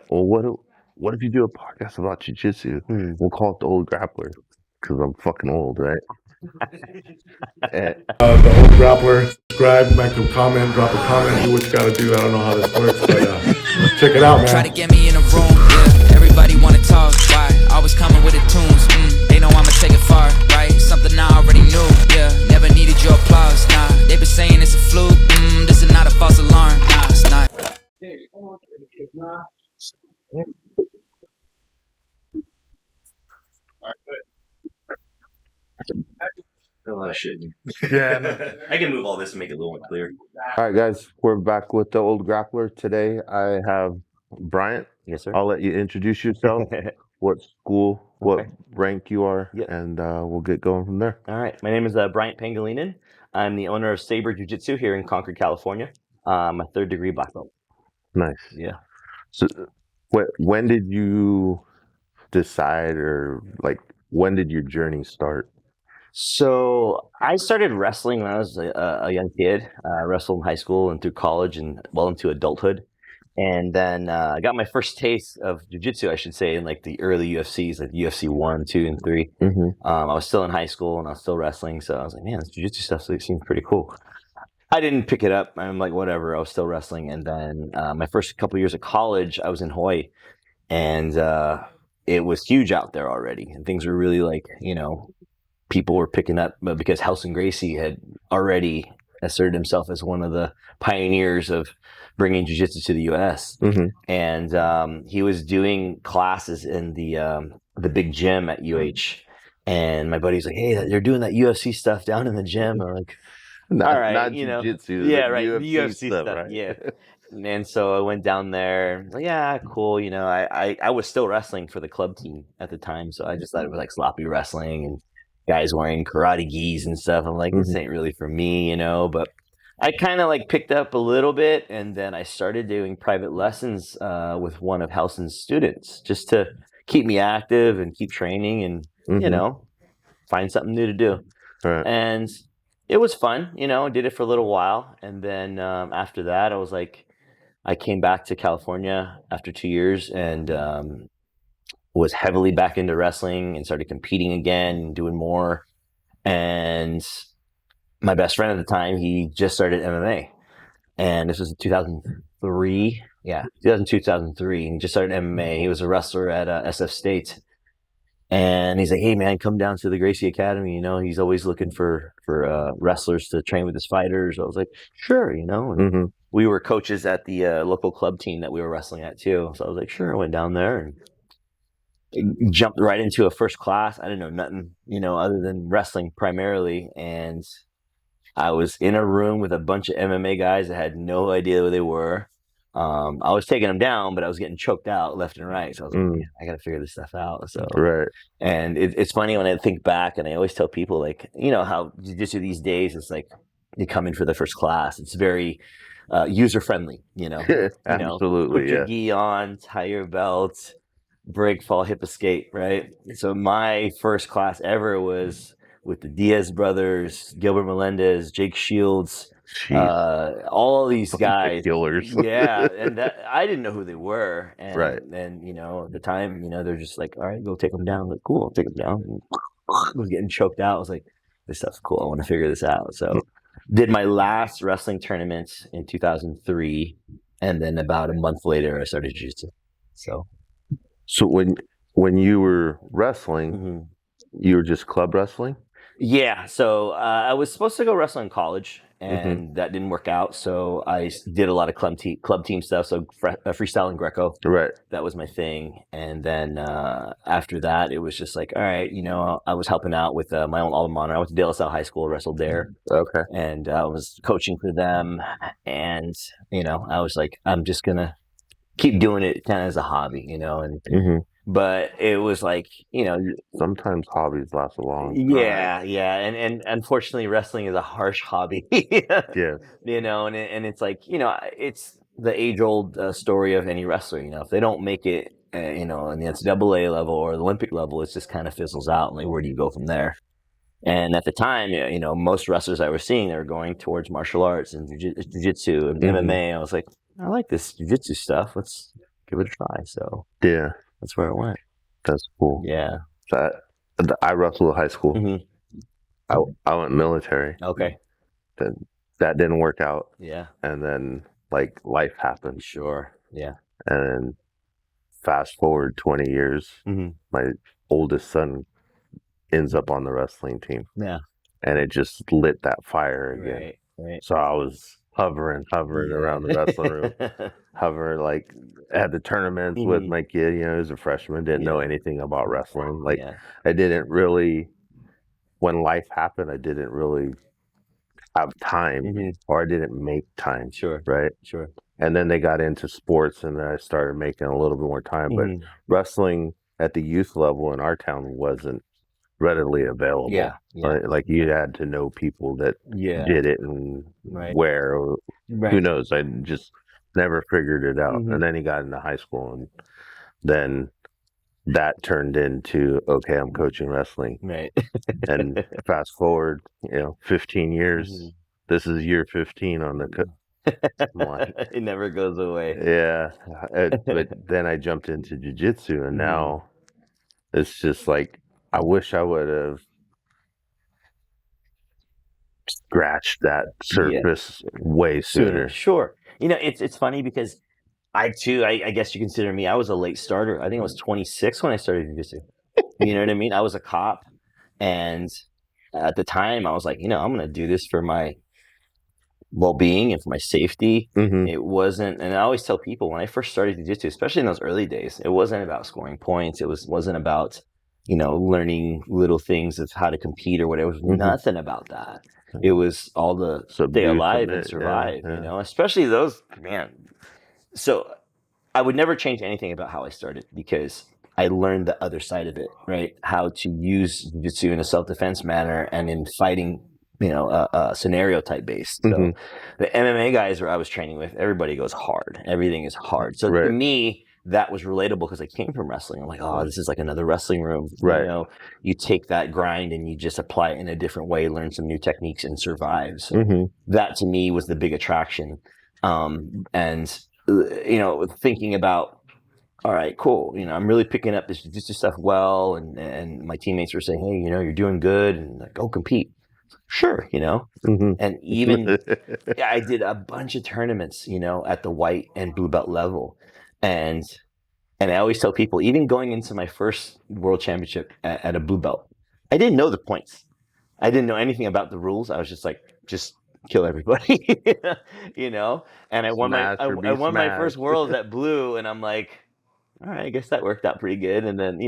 Well, what if you do a podcast about jiu-jitsu? We'll call it the old grappler because I'm fucking old, right? The old grappler. Subscribe, make a comment, drop a comment, do what you gotta do. I don't know how this works, but check it out, man. Try to get me in a room, yeah. Everybody wanna talk, why? Always coming with the tunes, they know I'ma take it far, right? Something I already knew, yeah. Never needed your applause, nah. They been saying it's a fluke, this is not a false alarm, nah, it's not. A lot of shit. Yeah. I can move all this and make it a little more clear. All right, guys, we're back with the old grappler. Today I have Bryant. Yes, sir. I'll let you introduce yourself, what school, what Okay. rank you are, Yep. and we'll get going from there. All right. My name is Bryant Pangelinan. I'm the owner of Saber Jiu-Jitsu here in Concord, California. I'm a third-degree black belt. Nice. Yeah. So, when did you decide, or like, when did your journey start? So I started wrestling when I was a young kid. I wrestled in high school and through college and well into adulthood. And then I got my first taste of jiu-jitsu, I should say, in like the early UFCs, like UFC 1, 2, and 3. I was still in high school and I was still wrestling. So I was like, man, this jiu-jitsu stuff seems pretty cool. I didn't pick it up. I'm like, whatever. I was still wrestling. And then my first couple of years of college, I was in Hawaii. And it was huge out there already. And things were really like, people were picking up because Helson Gracie had already asserted himself as one of the pioneers of bringing jiu-jitsu to the U.S. And he was doing classes in the big gym at UH. And my buddy's like, hey, they're doing that UFC stuff down in the gym. I'm like, all right, not jiu-jitsu, yeah, the right, the UFC stuff, right? yeah. And so I went down there. Like, yeah, cool. I was still wrestling for the club team at the time, so I just thought it was like sloppy wrestling and guys wearing karate gis and stuff. I'm like, this ain't really for me, But I kind of like picked up a little bit, and then I started doing private lessons with one of Helson's students just to keep me active and keep training and find something new to do. Right. And it was fun, I did it for a little while. And then after that, I was like, I came back to California after 2 years and was heavily back into wrestling and started competing again, doing more. And my best friend at the time, he just started MMA. And this was in 2003. Yeah, 2002, 2003. And he just started MMA. He was a wrestler at SF State. And he's like, hey, man, come down to the Gracie Academy. He's always looking for wrestlers to train with his fighters. I was like, sure, And we were coaches at the local club team that we were wrestling at, too. So I was like, sure. I went down there and jumped right into a first class. I didn't know nothing, other than wrestling primarily. And I was in a room with a bunch of MMA guys that had no idea who they were. I was taking them down, but I was getting choked out left and right. So I was like, I got to figure this stuff out. So, right. And it's funny when I think back, and I always tell people, like, how jiu-jitsu these days, it's like you come in for the first class. It's very user-friendly, Absolutely, put your gi on, tie your belt, break, fall, hip escape, right? So my first class ever was with the Diaz brothers, Gilbert Melendez, Jake Shields, all of these guys, killers. yeah, and I didn't know who they were, and right. And at the time, they're just like, all right, go take them down. I'm like, cool, I'll take them down. And I was getting choked out. I was like, this stuff's cool. I want to figure this out. So, did my last wrestling tournament in 2003, and then about a month later, I started jiu-jitsu. So when you were wrestling, you were just club wrestling? Yeah, so I was supposed to go wrestle in college, and that didn't work out. So I did a lot of club team stuff, so freestyle and Greco. Right. That was my thing. And then after that, it was just like, all right, I was helping out with my own alma mater. I went to De La Salle High School, wrestled there. Okay. And I was coaching for them. And, I was like, I'm just going to keep doing it kind of as a hobby, and but it was like, sometimes hobbies last a long time. Yeah, and unfortunately, wrestling is a harsh hobby. Yeah, and it's like, it's the age-old story of any wrestler. If they don't make it, in the NCAA level or the Olympic level, it just kind of fizzles out. And like, where do you go from there? And at the time, most wrestlers I was seeing, they were going towards martial arts and jiu-jitsu and MMA. I was like, I like this jiu-jitsu stuff. Let's give it a try. So Yeah, that's where it went. that's cool. Yeah. So I wrestled high school. Mhm. I went military. Okay. That didn't work out, Yeah. and then like life happened, Sure. Yeah. and fast forward 20 years, Mhm. my oldest son ends up on the wrestling team, Yeah. and it just lit that fire again. Right. Right. So I was hovering around the wrestling room, hovering like at the tournaments with Mhm. my kid. You know, he was a freshman, didn't know Yeah. anything about wrestling. Like Yeah. I didn't really, when life happened, I didn't really have time, Mhm. or I didn't make time. Sure. Right. Sure. And then they got into sports, and then I started making a little bit more time. But Mhm. wrestling at the youth level in our town wasn't readily available. Yeah. Yeah. Right? Like you had to know people that Yeah. did it and Right. where, or who Right. knows. I just never figured it out. Mhm. And then he got into high school, and then that turned into, okay, I'm coaching wrestling. Right. And fast forward, 15 years. Mhm. This is year 15 on the like, It never goes away. yeah. But then I jumped into jiu-jitsu, and Mhm. now it's just like, I wish I would have scratched that surface way sooner. Sure. It's funny because I too, I guess you consider me, I was a late starter. I think I was 26 when I started jiu-jitsu. You know what I mean? I was a cop, and at the time I was like, I'm going to do this for my well-being and for my safety. Mm-hmm. It wasn't, and I always tell people when I first started jiu-jitsu, especially in those early days, it wasn't about scoring points. It wasn't about, learning little things of how to compete or whatever. It was nothing about that. It was all the stay alive and survive, especially those, man. So I would never change anything about how I started because I learned the other side of it, right? How to use jiu-jitsu in a self-defense manner and in fighting, scenario type based. So Mm-hmm. the MMA guys where I was training with, everybody goes hard. Everything is hard. So to Right. me, that was relatable because I came from wrestling. I'm like, oh, this is like another wrestling room. Right. You take that grind and you just apply it in a different way, learn some new techniques and survive. So Mm-hmm. that to me was the big attraction. And thinking about, all right, cool. I'm really picking up this jiu-jitsu stuff well. And my teammates were saying, hey, you're doing good, and like, go compete. Sure. Mm-hmm. And even I did a bunch of tournaments, at the white and blue belt level. And I always tell people, even going into my first world championship at a blue belt, I didn't know the points. I didn't know anything about the rules. I was just like, just kill everybody, And I won my first worlds at blue, and I'm like, all right, I guess that worked out pretty good. And then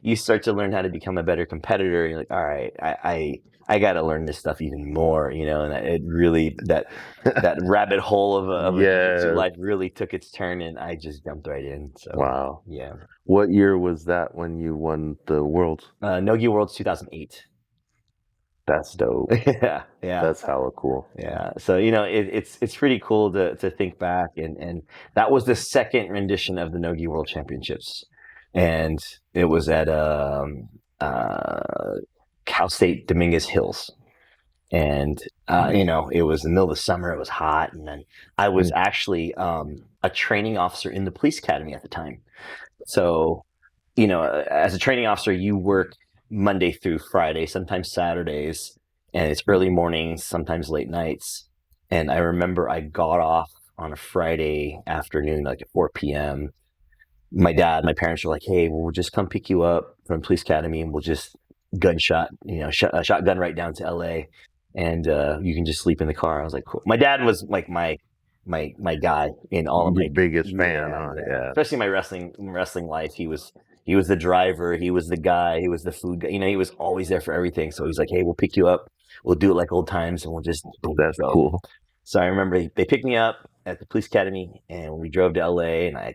you start to learn how to become a better competitor. You're like, all right, I got to learn this stuff even more, and it really that rabbit hole of a jiu-jitsu life really took its turn, and I just jumped right in. So wow. yeah. What year was that when you won the Worlds? Nogi Worlds 2008. That's dope. Yeah. That's hella cool. Yeah. So, it's pretty cool to think back. And that was the second rendition of the Nogi World Championships. And it was at Cal State Dominguez Hills. And, it was the middle of the summer. It was hot. And then I was actually a training officer in the police academy at the time. So, as a training officer, you work Monday through Friday, sometimes Saturdays, and it's early mornings, sometimes late nights. And I remember I got off on a Friday afternoon, like at 4 p.m. My parents were like, hey, we'll just come pick you up from police academy, and we'll just gunshot, shotgun right down to LA, and you can just sleep in the car. I was like, cool. My dad was like my guy in all of my biggest fan, huh? Yeah. Especially my wrestling life. He was the driver. He was the guy. He was the food guy. He was always there for everything. So he's like, hey, we'll pick you up. We'll do it like old times, and we'll just boom, That's go. cool. So I remember they picked me up at the police academy, and we drove to LA, and I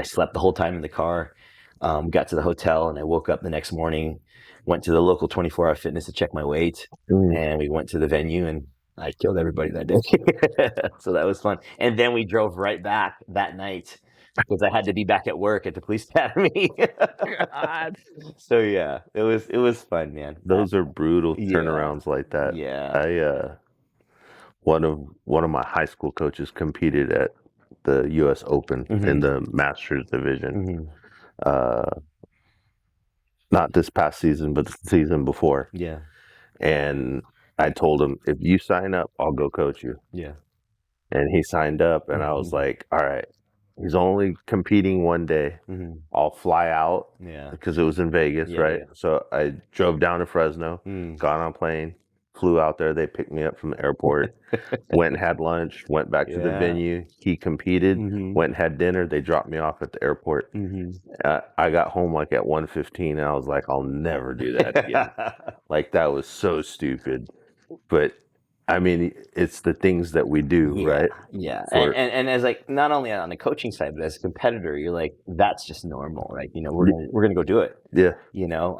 slept the whole time in the car. Got to the hotel, and I woke up the next morning, went to the local 24-hour fitness to check my weight, and we went to the venue, and I killed everybody that day. So that was fun. And then we drove right back that night because I had to be back at work at the police academy. God. So yeah, it was fun, man. Those are brutal turnarounds like that. Yeah. One of my high school coaches competed at the U.S. Open Mhm. in the Masters division. Mhm. Not this past season, but the season before. Yeah. And I told him, if you sign up, I'll go coach you. Yeah. And he signed up, and I was like, all right, he's only competing one day. Mhm. I'll fly out Yeah. because it was in Vegas, Yeah, right? yeah. So I drove down to Fresno, got on a plane, flew out there. They picked me up from the airport, went and had lunch, went back to the Yeah. venue. He competed, Mhm. went and had dinner. They dropped me off at the airport. Mhm. I got home like at 1:15, and I was like, I'll never do that again. Like, that was so stupid. But I mean, it's the things that we do, Yeah, right? yeah. For- And as like not only on the coaching side, but as a competitor, you're like, that's just normal, right? You know, we're gonna go do it. Yeah. You know,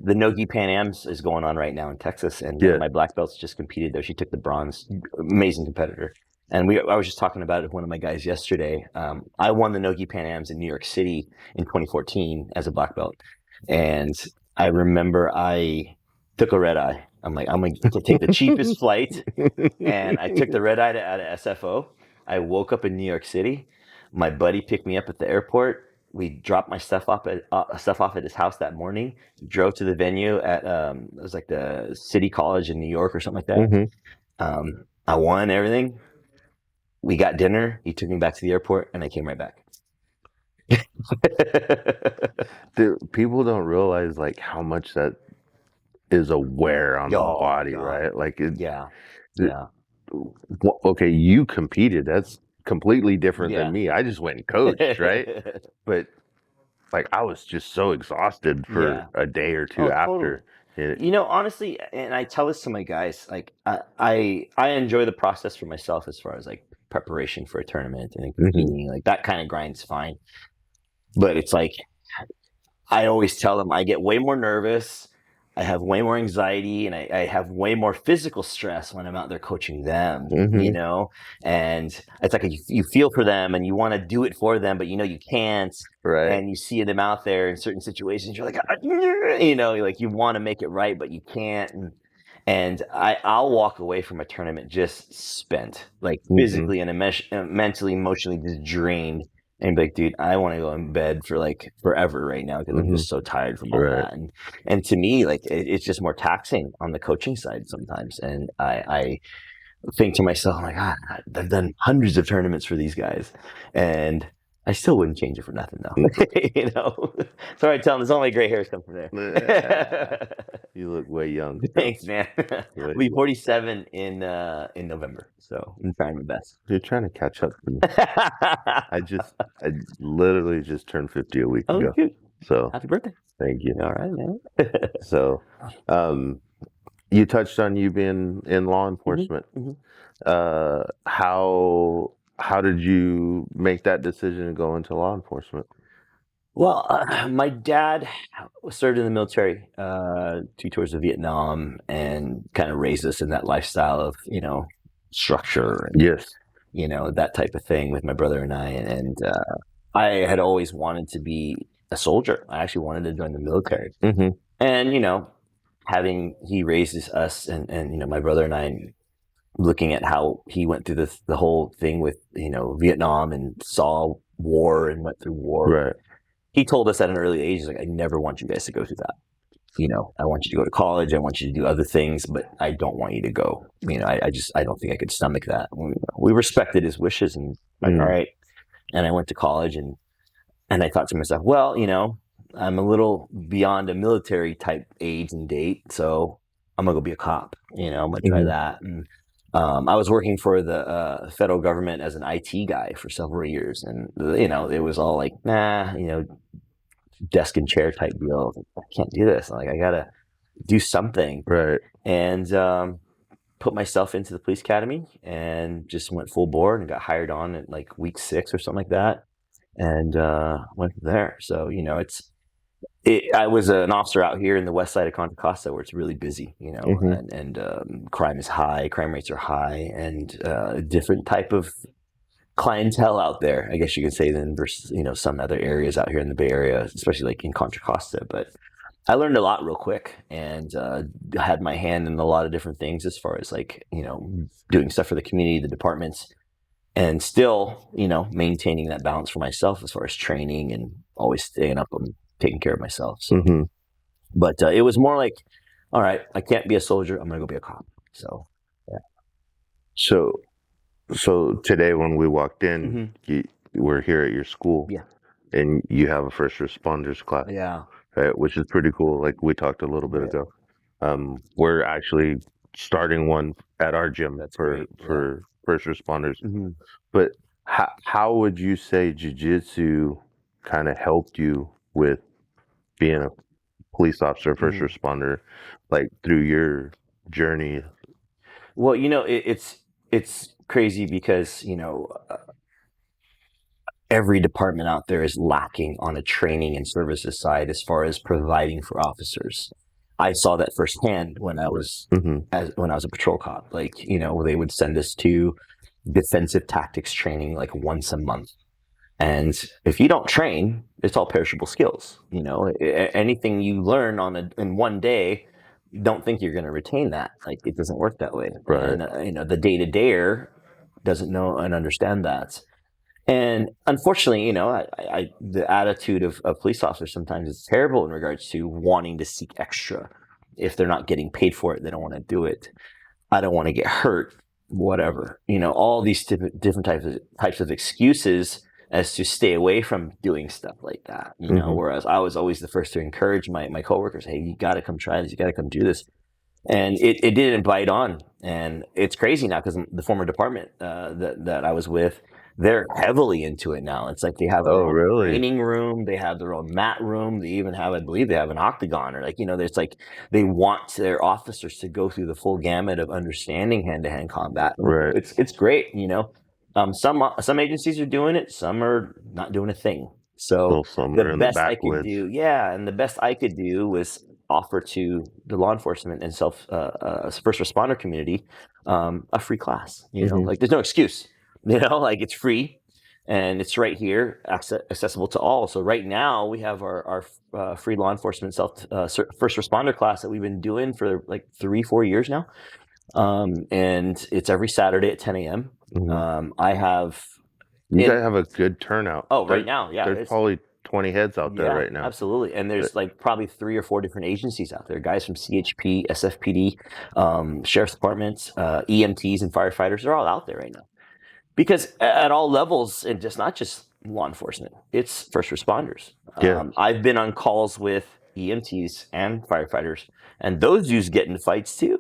the Nogi Pan Ams is going on right now in Texas, and Yeah. my black belts just competed there. She took the bronze. Amazing competitor. And I was just talking about it with one of my guys yesterday. I won the Nogi Pan Ams in New York City in 2014 as a black belt, and I remember I took a red eye. I'm like, I'm going to take the cheapest flight. And I took the red eye out of SFO. I woke up in New York City. My buddy picked me up at the airport. We dropped my stuff off at his house that morning. Drove to the venue at it was like the City College in New York or something like that. Mhm. I won everything. We got dinner. He took me back to the airport, and I came right back. Dude, people don't realize like how much that is a wear on the Oh, body, God. right? Like, Yeah, it- yeah, okay, you competed. That's completely different Yeah. than me. I just went and coached, right? But like, I was just so exhausted for Yeah. a day or two Oh, after. It, You know, honestly, and I tell this to my guys, like I enjoy the process for myself as far as like preparation for a tournament and competing. Like that kind of grind's fine. But it's like I always tell them I get way more nervous. I have way more anxiety and I have way more physical stress when I'm out there coaching them, you know? And it's like you feel for them and you want to do it for them, but you know you can't. right. And you see them out there in certain situations, you're like, you know, like you want to make it right, but you can't. And I'll walk away from a tournament just spent, like physically and mentally, emotionally just drained. And be like, dude, I want to go in bed for like forever right now because I'm just so tired from all that. And to me, like it's just more taxing on the coaching side sometimes. And I think to myself, like, I've done hundreds of tournaments for these guys, and I still wouldn't change it for nothing, though. You know. Sorry, tell them there's all my gray hairs come from there. You look way young. Thanks, man. I'll be 47 in November, so I'm trying my best. You're trying to catch up to me. I literally just turned 50 a week ago. Cute. So Happy birthday. thank you. All right, man. So, you touched on you being in law enforcement. How did you make that decision to go into law enforcement? Well, my dad served in the military, 2 tours of Vietnam, and kind of raised us in that lifestyle of, you know, structure and, Yes. you know, that type of thing with my brother and I. And I had always wanted to be a soldier. I actually wanted to join the military. And, you know, he raises us and, you know, my brother and I, looking at how he went through the whole thing with, you know, Vietnam and saw war and went through war. Right. He told us at an early age, like, I never want you guys to go through that. You know, I want you to go to college. I want you to do other things, but I don't want you to go. You know, I don't think I could stomach that. We respected his wishes and like, all right. And I went to college and I thought to myself, well, you know, I'm a little beyond a military type age and date. So I'm going to go be a cop. You know, I'm going to try that. And I was working for the federal government as an IT guy for several years. And, you know, it was all like, nah, you know, desk and chair type deal. I can't do this. I'm like, I got to do something. Right. And put myself into the police academy and just went full board and got hired on at like week 6 or something like that. And went from there. So, you know, I was an officer out here in the west side of Contra Costa where it's really busy, you know, and crime is high, crime rates are high, and a different type of clientele out there, I guess you could say, than versus, you know, some other areas out here in the Bay Area, especially like in Contra Costa. But I learned a lot real quick and had my hand in a lot of different things as far as like, you know, doing stuff for the community, the departments. and still, maintaining that balance for myself as far as training and always staying up and taking care of myself. So, Mm-hmm. but it was more like, all right, I can't be a soldier. I'm going to go be a cop. So, yeah. So today when we walked in, we're here at your school. Yeah. And you have a first responders class. Yeah. Right, which is pretty cool. Like we talked a little bit ago. We're actually starting one at our gym for first responders. Mm-hmm. But how would you say jiu-jitsu kind of helped you with being a police officer, first responder, like through your journey? Well, it's crazy because, every department out there is lacking on a training and services side as far as providing for officers. I saw that firsthand when I was when I was a patrol cop. Like, they would send us to defensive tactics training like once a month. And if you don't train, it's all perishable skills. Anything you learn in one day, don't think you're going to retain that. Like, it doesn't work that way. Right. And the day-to-dayer doesn't know and understand that. And unfortunately, the attitude of police officers sometimes is terrible in regards to wanting to seek extra. If they're not getting paid for it, they don't want to do it. I don't want to get hurt, whatever. All these different types of excuses as to stay away from doing stuff like that. Whereas I was always the first to encourage my coworkers, hey, you got to come try this. You got to come do this. And it didn't bite on. And it's crazy now because the former department that I was with, they're heavily into it now. It's like they have their own training room, they have their own mat room, they even have, I believe, they have an octagon, or there's like they want their officers to go through the full gamut of understanding hand-to-hand combat. Right. It's great. Some agencies are doing it, some are not doing a thing. So the best I could do, and the best I could do was offer to the law enforcement and first responder community a free class. Like there's no excuse. Like it's free and it's right here, accessible to all. So right now we have our free law enforcement first responder class that we've been doing for like 3-4 years now. And it's every Saturday at 10 a.m. You guys have a good turnout. Oh, right now, yeah. There's probably 20 heads out there right now. Absolutely. And there's like probably 3 or 4 different agencies out there. Guys from CHP, SFPD, sheriff's departments, EMTs and firefighters, they're all out there right now. Because at all levels, and not just law enforcement, it's first responders. I've been on calls with EMTs and firefighters, and those dudes get into fights too,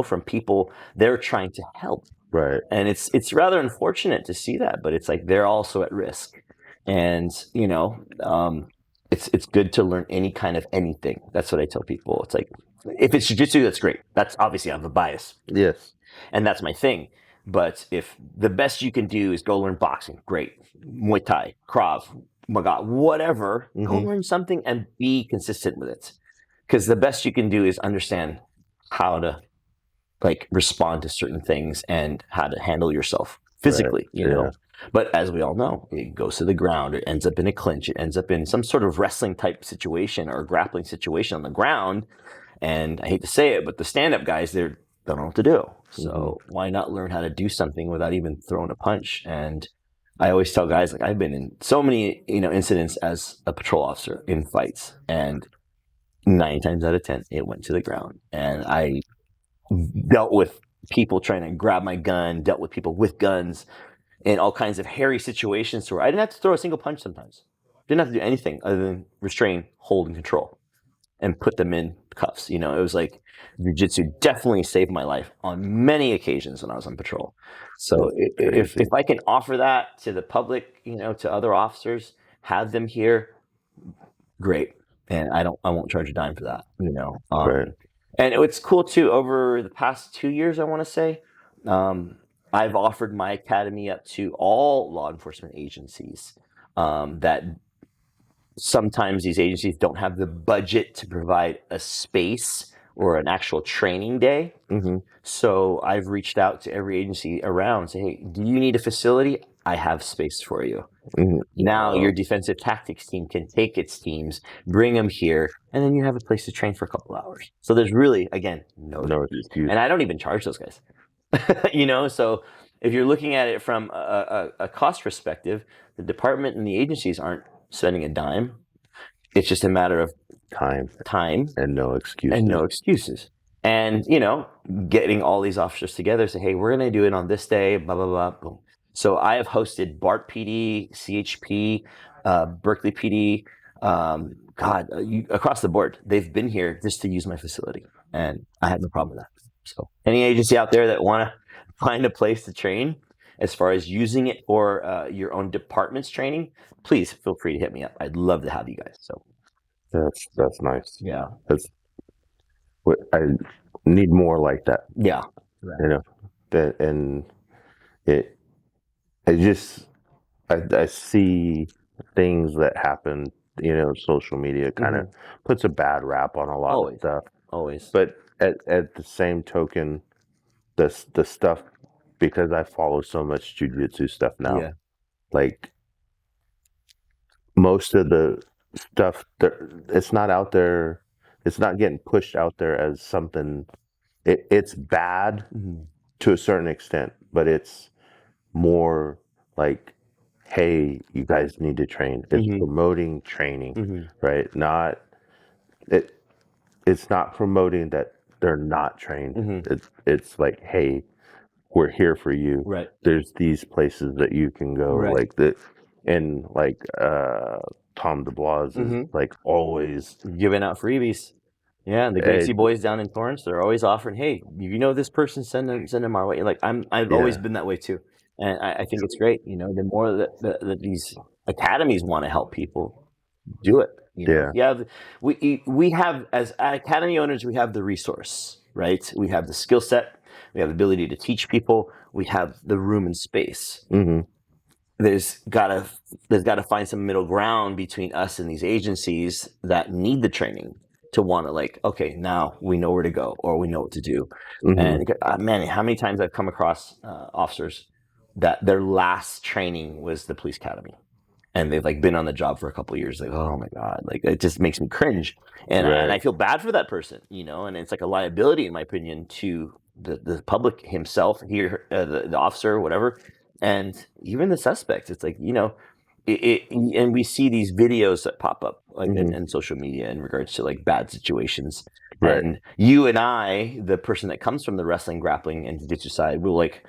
from people they're trying to help. Right. And it's rather unfortunate to see that, but it's like they're also at risk. And, it's good to learn any kind of anything. That's what I tell people. It's like, if it's jiu-jitsu, that's great. That's obviously I have a bias. Yes. And that's my thing. But if the best you can do is go learn boxing, great. Muay Thai, Krav, Maga, whatever, go learn something and be consistent with it. Because the best you can do is understand how to respond to certain things and how to handle yourself physically, But as we all know, it goes to the ground. It ends up in a clinch. It ends up in some sort of wrestling type situation or grappling situation on the ground. And I hate to say it, but the stand-up guys, they don't know what to do. So why not learn how to do something without even throwing a punch? And I always tell guys, I've been in so many, incidents as a patrol officer in fights, and 9 times out of 10, it went to the ground. And I dealt with people trying to grab my gun, dealt with people with guns in all kinds of hairy situations where I didn't have to throw a single punch sometimes. Didn't have to do anything other than restrain, hold, and control, and put them in cuffs. It was like jiu-jitsu definitely saved my life on many occasions when I was on patrol. So if I can offer that to the public, to other officers, have them here, great. And I won't charge a dime for that, Right. And it's cool too. Over the past 2 years, I want to say, I've offered my academy up to all law enforcement agencies that sometimes these agencies don't have the budget to provide a space or an actual training day. So I've reached out to every agency around and say, hey, do you need a facility? I have space for you. Now your defensive tactics team can take its teams, bring them here, and then you have a place to train for a couple hours. So there's really, again, no excuse. And I don't even charge those guys. So if you're looking at it from a cost perspective, the department and the agencies aren't spending a dime. It's just a matter of Time time and no excuses. and no excuses. And, getting all these officers together, say, hey, we're going to do it on this day, blah, blah, blah, boom. So I have hosted BART PD, CHP, Berkeley PD, across the board. They've been here just to use my facility, and I have no problem with that. So any agency out there that want to find a place to train, as far as using it for your own department's training, please feel free to hit me up. I'd love to have you guys. So that's nice. yeah, That's what I need more like that. yeah, And I see things that happen. Social media kind of puts a bad rap on a lot of stuff. Always. But at the same token, the stuff, because I follow so much jiu-jitsu stuff now, like most of the stuff, it's not out there. It's not getting pushed out there as something. It's bad to a certain extent, but it's more like, hey, you guys need to train. It's promoting training, right? It's not promoting that they're not trained. It's like, hey, we're here for you. Right. There's these places that you can go, like that, and like Tom DeBlas is like always giving out freebies. Yeah, the Gracie boys down in Torrance, they're always offering, hey, this person, send them our way. Like I've always been that way too, and I think it's great. The more that these academies want to help people, do it. We have, as academy owners, we have the resource, right? We have the skill set, we have the ability to teach people, we have the room and space. There's gotta find some middle ground between us and these agencies that need the training to want to, like, okay, now we know where to go, or we know what to do. And man, how many times I've come across officers that their last training was the police academy, and they've like been on the job for a couple of years. Like, oh my God, like it just makes me cringe, and I feel bad for that person, and it's like a liability, in my opinion, to the public himself, here, the officer, whatever, and even the suspects. It's like, and we see these videos that pop up like in social media in regards to like bad situations. Right. And you and I, the person that comes from the wrestling, grappling, and jiu-jitsu side, we're like,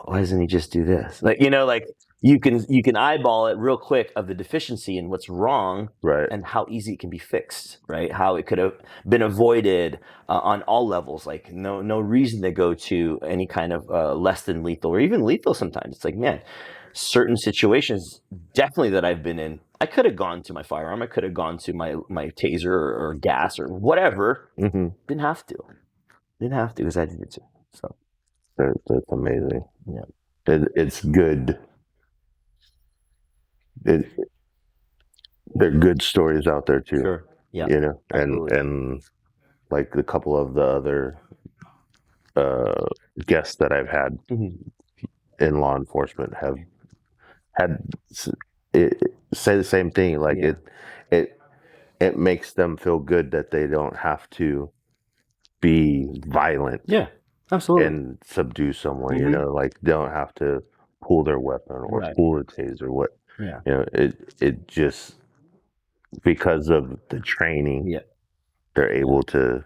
why doesn't he just do this? Like, like you can eyeball it real quick of the deficiency and what's wrong, right, and how easy it can be fixed, right? How it could have been avoided on all levels. Like no reason to go to any kind of less than lethal or even lethal sometimes. It's like, man, certain situations definitely that I've been in, I could have gone to my firearm, I could have gone to my taser or gas or whatever. Didn't have to because I did it too. So that's amazing. Yeah, it's good. There are good stories out there too. Sure. Yeah. And like a couple of the other guests that I've had in law enforcement have had say the same thing. Like it makes them feel good that they don't have to be violent. Yeah, absolutely. And subdue someone. Like they don't have to pull their weapon or pull the taser. It just, because of the training, they're able to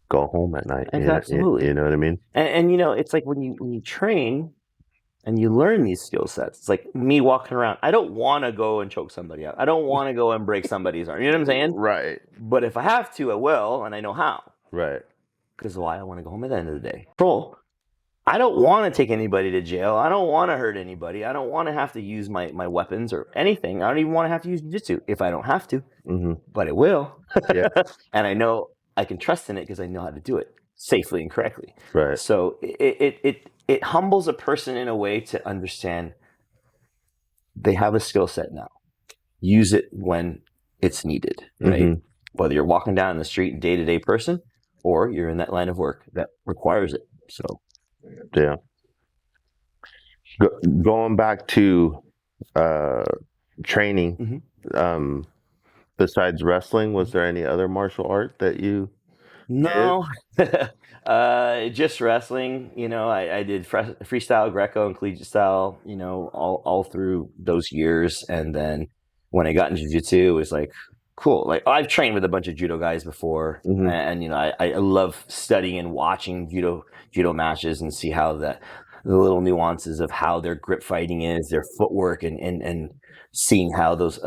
go home at night. Absolutely. You know what I mean? And it's like when you train and you learn these skill sets, it's like me walking around. I don't want to go and choke somebody out. I don't want to go and break somebody's arm. You know what I'm saying? Right. But if I have to, I will, and I know how. Right. Because why? I want to go home at the end of the day. Patrol. I don't want to take anybody to jail. I don't want to hurt anybody. I don't want to have to use my weapons or anything. I don't even want to have to use jiu-jitsu if I don't have to. But I will. Yeah. And I know I can trust in it because I know how to do it safely and correctly. Right. So it humbles a person in a way to understand they have a skill set now. Use it when it's needed, right? Whether you're walking down the street, day-to-day person, or you're in that line of work that requires it. So, yeah. Going back to training, besides wrestling, was there any other martial art that you No, just wrestling. I did freestyle, Greco, and collegiate style. All through those years, and then when I got into jiu-jitsu, it was like cool. Like I've trained with a bunch of judo guys before, Mhm. and I love studying and watching judo matches and see how the little nuances of how their grip fighting is, their footwork, and seeing how those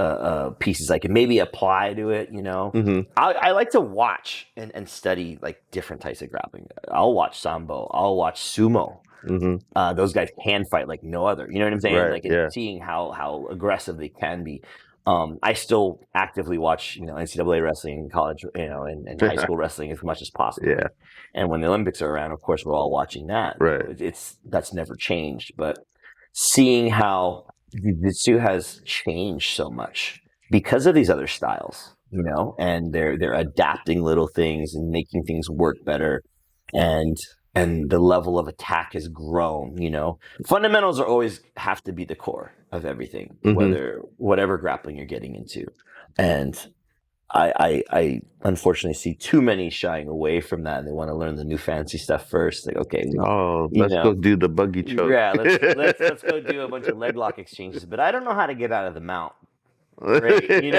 pieces I can maybe apply to it. Mhm. I like to watch and study like different types of grappling. I'll watch Sambo. I'll watch Sumo. Mhm. Those guys can fight like no other. You know what I'm saying? Right. Like Yeah. seeing how aggressive they can be. I still actively watch NCAA wrestling in college, and high school wrestling as much as possible. Yeah. And when the Olympics are around, of course, we're all watching that. Right. So that's never changed. But seeing how jiu-jitsu has changed so much because of these other styles, and they're adapting little things and making things work better, and the level of attack has grown. Fundamentals are always have to be the core of everything, whatever grappling you're getting into, and I unfortunately see too many shying away from that, and they want to learn the new fancy stuff first. Like, okay, Let's go do the buggy choke. yeah, let's go do a bunch of leg lock exchanges, but I don't know how to get out of the mount. Right,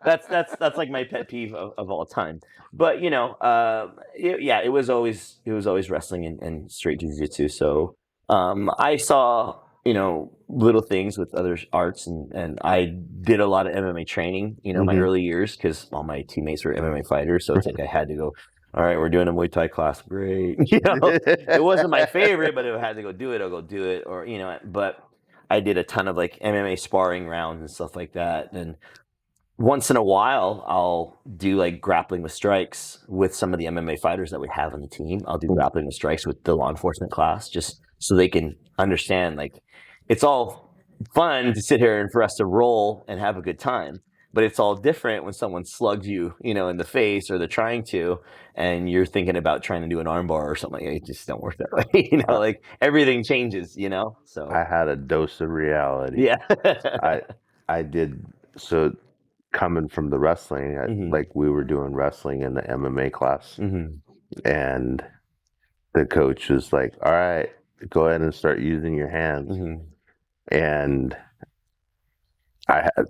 that's like my pet peeve of all time. But it was always wrestling and straight jiu-jitsu. So I saw little things with other arts, and I did a lot of MMA training. My early years, because all my teammates were MMA fighters, so it's like I had to go. All right, we're doing a Muay Thai class. Great. It wasn't my favorite, but if I had to go do it, I'll go do it. Or but I did a ton of like MMA sparring rounds and stuff like that. And once in a while, I'll do like grappling with strikes with some of the MMA fighters that we have on the team. I'll do grappling with strikes with the law enforcement class, just so they can understand, like, it's all fun to sit here and for us to roll and have a good time. But it's all different when someone slugs you, in the face, or they're trying to, and you're thinking about trying to do an armbar or something. It just don't work that way, like everything changes, So I had a dose of reality. yeah, I did. So coming from the wrestling, like we were doing wrestling in the MMA class, and the coach was like, "All right, go ahead and start using your hands." And I had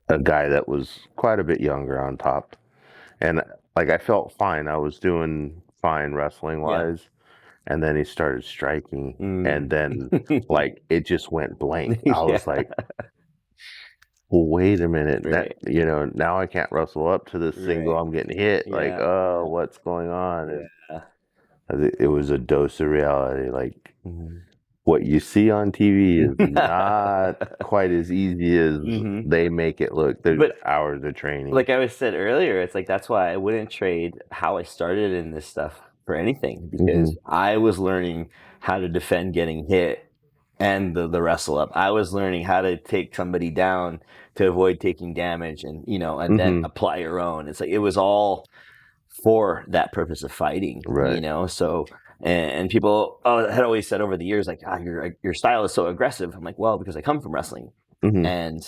a guy that was quite a bit younger on top, and like I felt fine. I was doing fine wrestling wise. And then he started striking, and then like it just went blank. I was like, well, wait a minute, Right. now I can't wrestle up to this single. I'm getting hit. Like, Yeah. oh, what's going on? Yeah. And it was a dose of reality. Like, what you see on TV is not quite as easy as they make it look. There's hours of training. Like I said earlier, it's like that's why I wouldn't trade how I started in this stuff for anything, because I was learning how to defend getting hit and the wrestle up. I was learning how to take somebody down to avoid taking damage, and and then apply your own. It's like it was all for that purpose of fighting, Right. So and people had always said over the years, like, your style is so aggressive. I'm like, well, because I come from wrestling, and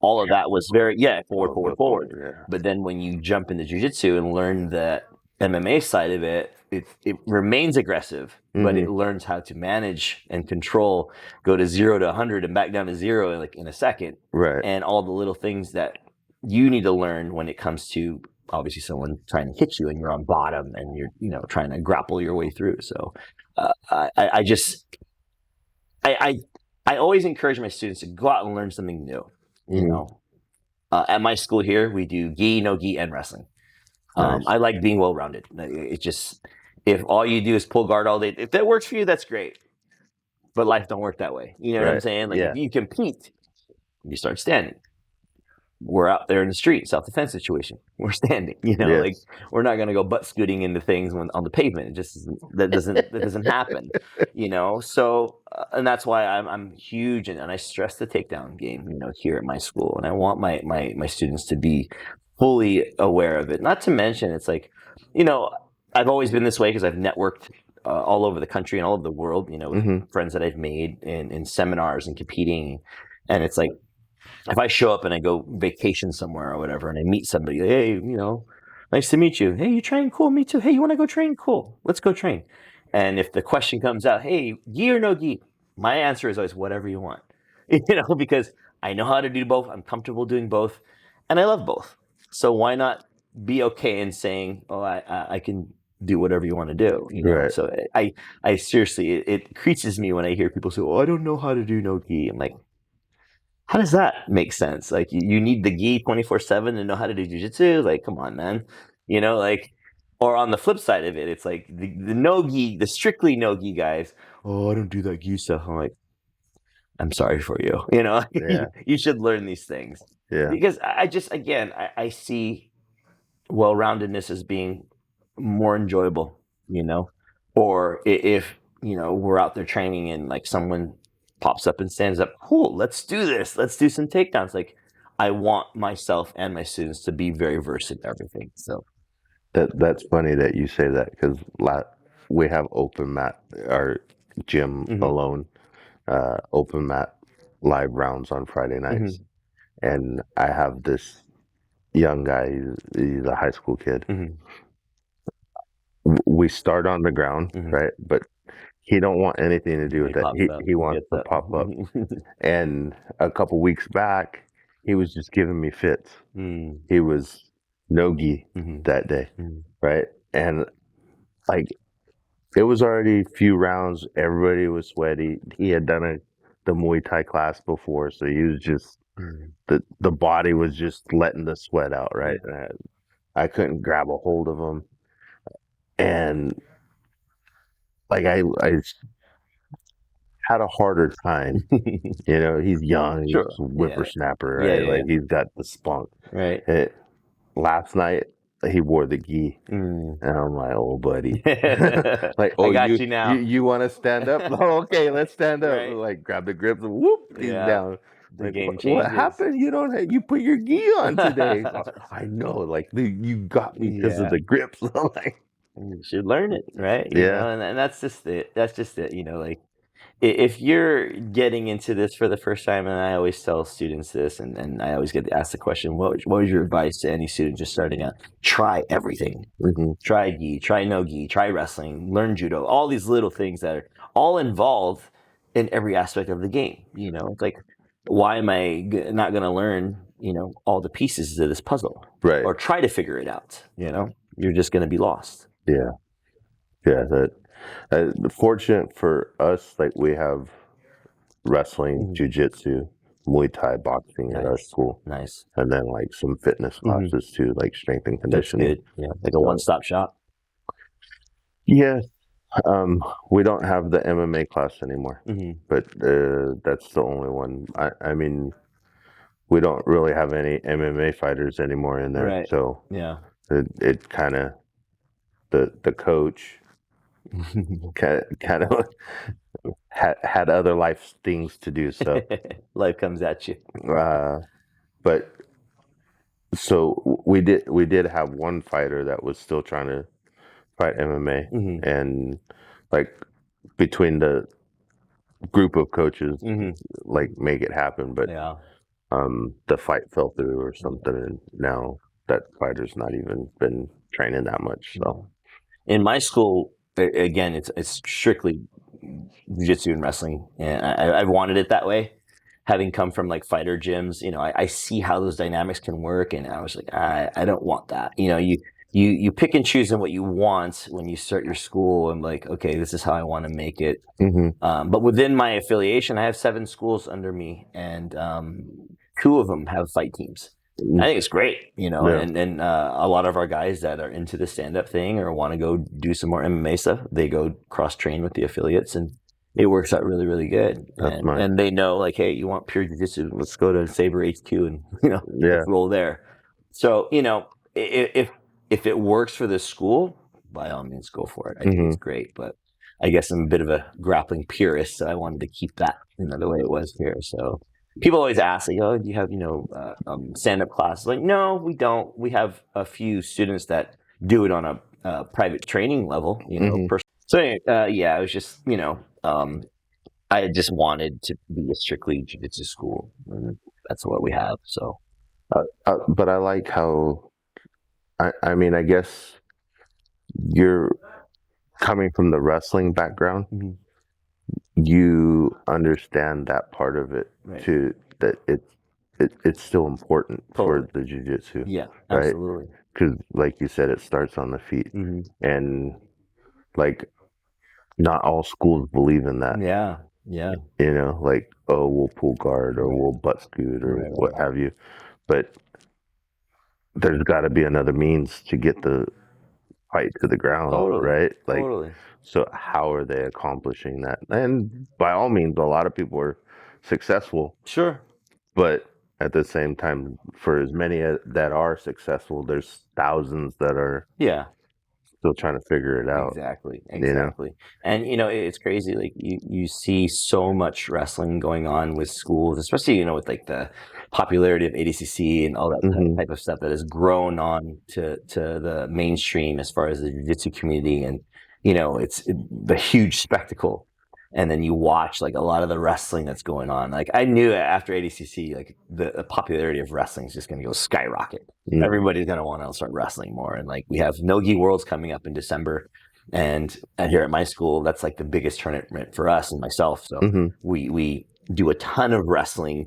all of that was very forward. Yeah. But then when you jump into jiu-jitsu and learn that MMA side of it, it remains aggressive, but it learns how to manage and control, go to 0 to 100 and back down to 0 like in a second. Right. And all the little things that you need to learn when it comes to obviously someone trying to hit you and you're on bottom and you're trying to grapple your way through. So I always encourage my students to go out and learn something new. At my school here, we do gi, no gi, and wrestling. Nice. I like being well-rounded. It just, if all you do is pull guard all day, if that works for you, that's great. But life don't work that way. You know what I'm saying? Like, if you compete, you start standing. We're out there in the street, self-defense situation. We're standing. Like, we're not going to go butt scooting into things on the pavement. It just that doesn't happen. So and that's why I'm huge, and I stress the takedown game. Here at my school, and I want my students to be fully aware of it. Not to mention, it's like, I've always been this way because I've networked all over the country and all over the world. With friends that I've made in seminars and competing, and it's like, if I show up and I go vacation somewhere or whatever, and I meet somebody, hey, Nice to meet you. Hey, you train? Cool. Me too. Hey, you want to go train? Cool. Let's go train. And if the question comes out, hey, gi or no gi? My answer is always whatever you want. Because I know how to do both. I'm comfortable doing both, and I love both. So why not be okay in saying, oh, I can do whatever you want to do, Right. So I seriously, it creases me when I hear people say, oh, I don't know how to do no gi. I'm like, how does that make sense? Like you need the gi 24/7 to know how to do jiu-jitsu? Like, come on, man. Or on the flip side of it, it's like the no gi, the strictly no gi guys. Oh, I don't do that gi stuff. I'm like, I'm sorry for you. Yeah. You should learn these things. Yeah. Because I just, again, I see well-roundedness as being more enjoyable, or if, we're out there training and like someone pops up and stands up, cool, let's do this. Let's do some takedowns. Like I want myself and my students to be very versed in everything. So That's funny that you say that, because we have open mat, our gym alone, open mat live rounds on Friday nights. And I have this young guy, he's a high school kid. We start on the ground, right? But he don't want anything to do with that. He wants to pop up. And a couple weeks back, he was just giving me fits. He was no-gi that day, right? And like, it was already a few rounds. Everybody was sweaty. He had done the Muay Thai class before, so he was just the body was just letting the sweat out, right? And I couldn't grab a hold of him, and like I had a harder time. He's young, Sure. he's a whippersnapper, Yeah, right? yeah, Like he's got the spunk. right. Last night he wore the gi, and I'm like, oh, buddy, like, oh, I got you now. You want to stand up? Oh, okay, let's stand up. Right. Like, grab the grips and whoop, he's down. The Like, game what changes. happened? You put your gi on today. I know, like, you got me because of the grips. I'm like, you should learn it, right? Yeah. And that's just it. That's just it. Like if you're getting into this for the first time, and I always tell students this, and I always get asked the question, what was your advice to any student just starting out? Try everything. Try gi, try no gi, try wrestling, learn judo, all these little things that are all involved in every aspect of the game. It's like, why am I not going to learn, all the pieces of this puzzle? Right. Or try to figure it out, You're just going to be lost. Yeah. Yeah. Fortunate for us, like, we have wrestling, jiu-jitsu, Muay Thai, boxing at our school. Nice. And then like some fitness classes too, like strength and conditioning. That's good. Yeah. Like a one-stop shop. Yeah. We don't have the MMA class anymore, but that's the only one. I mean, we don't really have any MMA fighters anymore in there. Right. So yeah, it kind of, the coach kind of had other life things to do. So life comes at you. But so we did have one fighter that was still trying to fight MMA, and like between the group of coaches, like make it happen, but the fight fell through or something, and now that fighter's not even been training that much. So in my school, again, it's strictly jiu-jitsu and wrestling, and I've wanted it that way. Having come from like fighter gyms, I see how those dynamics can work, and I was like, I don't want that. You pick and choose on what you want when you start your school, and like, okay, this is how I want to make it. But within my affiliation, I have 7 schools under me, and 2 of them have fight teams. I think it's great, and a lot of our guys that are into the stand-up thing or want to go do some more MMA stuff, they go cross-train with the affiliates, and it works out really, really good. And they know, like, hey, you want pure jiu-jitsu, let's go to Saber HQ and, let's roll there. So, if it works for this school, by all means, go for it. I think it's great, but I guess I'm a bit of a grappling purist, so I wanted to keep that, the way it was here. So people always ask, like, oh, do you have, stand-up classes? Like, no, we don't. We have a few students that do it on a private training level, So anyway, it was just, I just wanted to be a strictly jiu-jitsu school, and that's what we have. So, but I like how I mean, I guess you're coming from the wrestling background. Mhm. You understand that part of it Right. too. That it's still important Totally. for the jiu-jitsu, Yeah, right? absolutely. Because, like you said, it starts on the feet, Hmm. and like not all schools believe in that. Yeah, yeah. You know, like, oh, we'll pull guard or Right. we'll butt scoot or Right, what right. have you. But there's got to be another means to get the fight to the ground, Totally. right? Like, Totally. so how are they accomplishing that? And by all means, a lot of people are successful, Sure. but at the same time, for as many that are successful, there's thousands that are Yeah. still trying to figure it out. Exactly. You know? Exactly. And it's crazy. Like you see so much wrestling going on with schools, especially with like the popularity of ADCC and all that Hmm. type of stuff that has grown on to the mainstream as far as the jiu-jitsu community, and it's the huge spectacle. And then you watch like a lot of the wrestling that's going on. Like I knew after ADCC, like the popularity of wrestling is just going to go skyrocket. Mm. Everybody's going to want to start wrestling more. And like we have No-Gi Worlds coming up in December. And here at my school, that's like the biggest tournament for us and myself. So Hmm. we do a ton of wrestling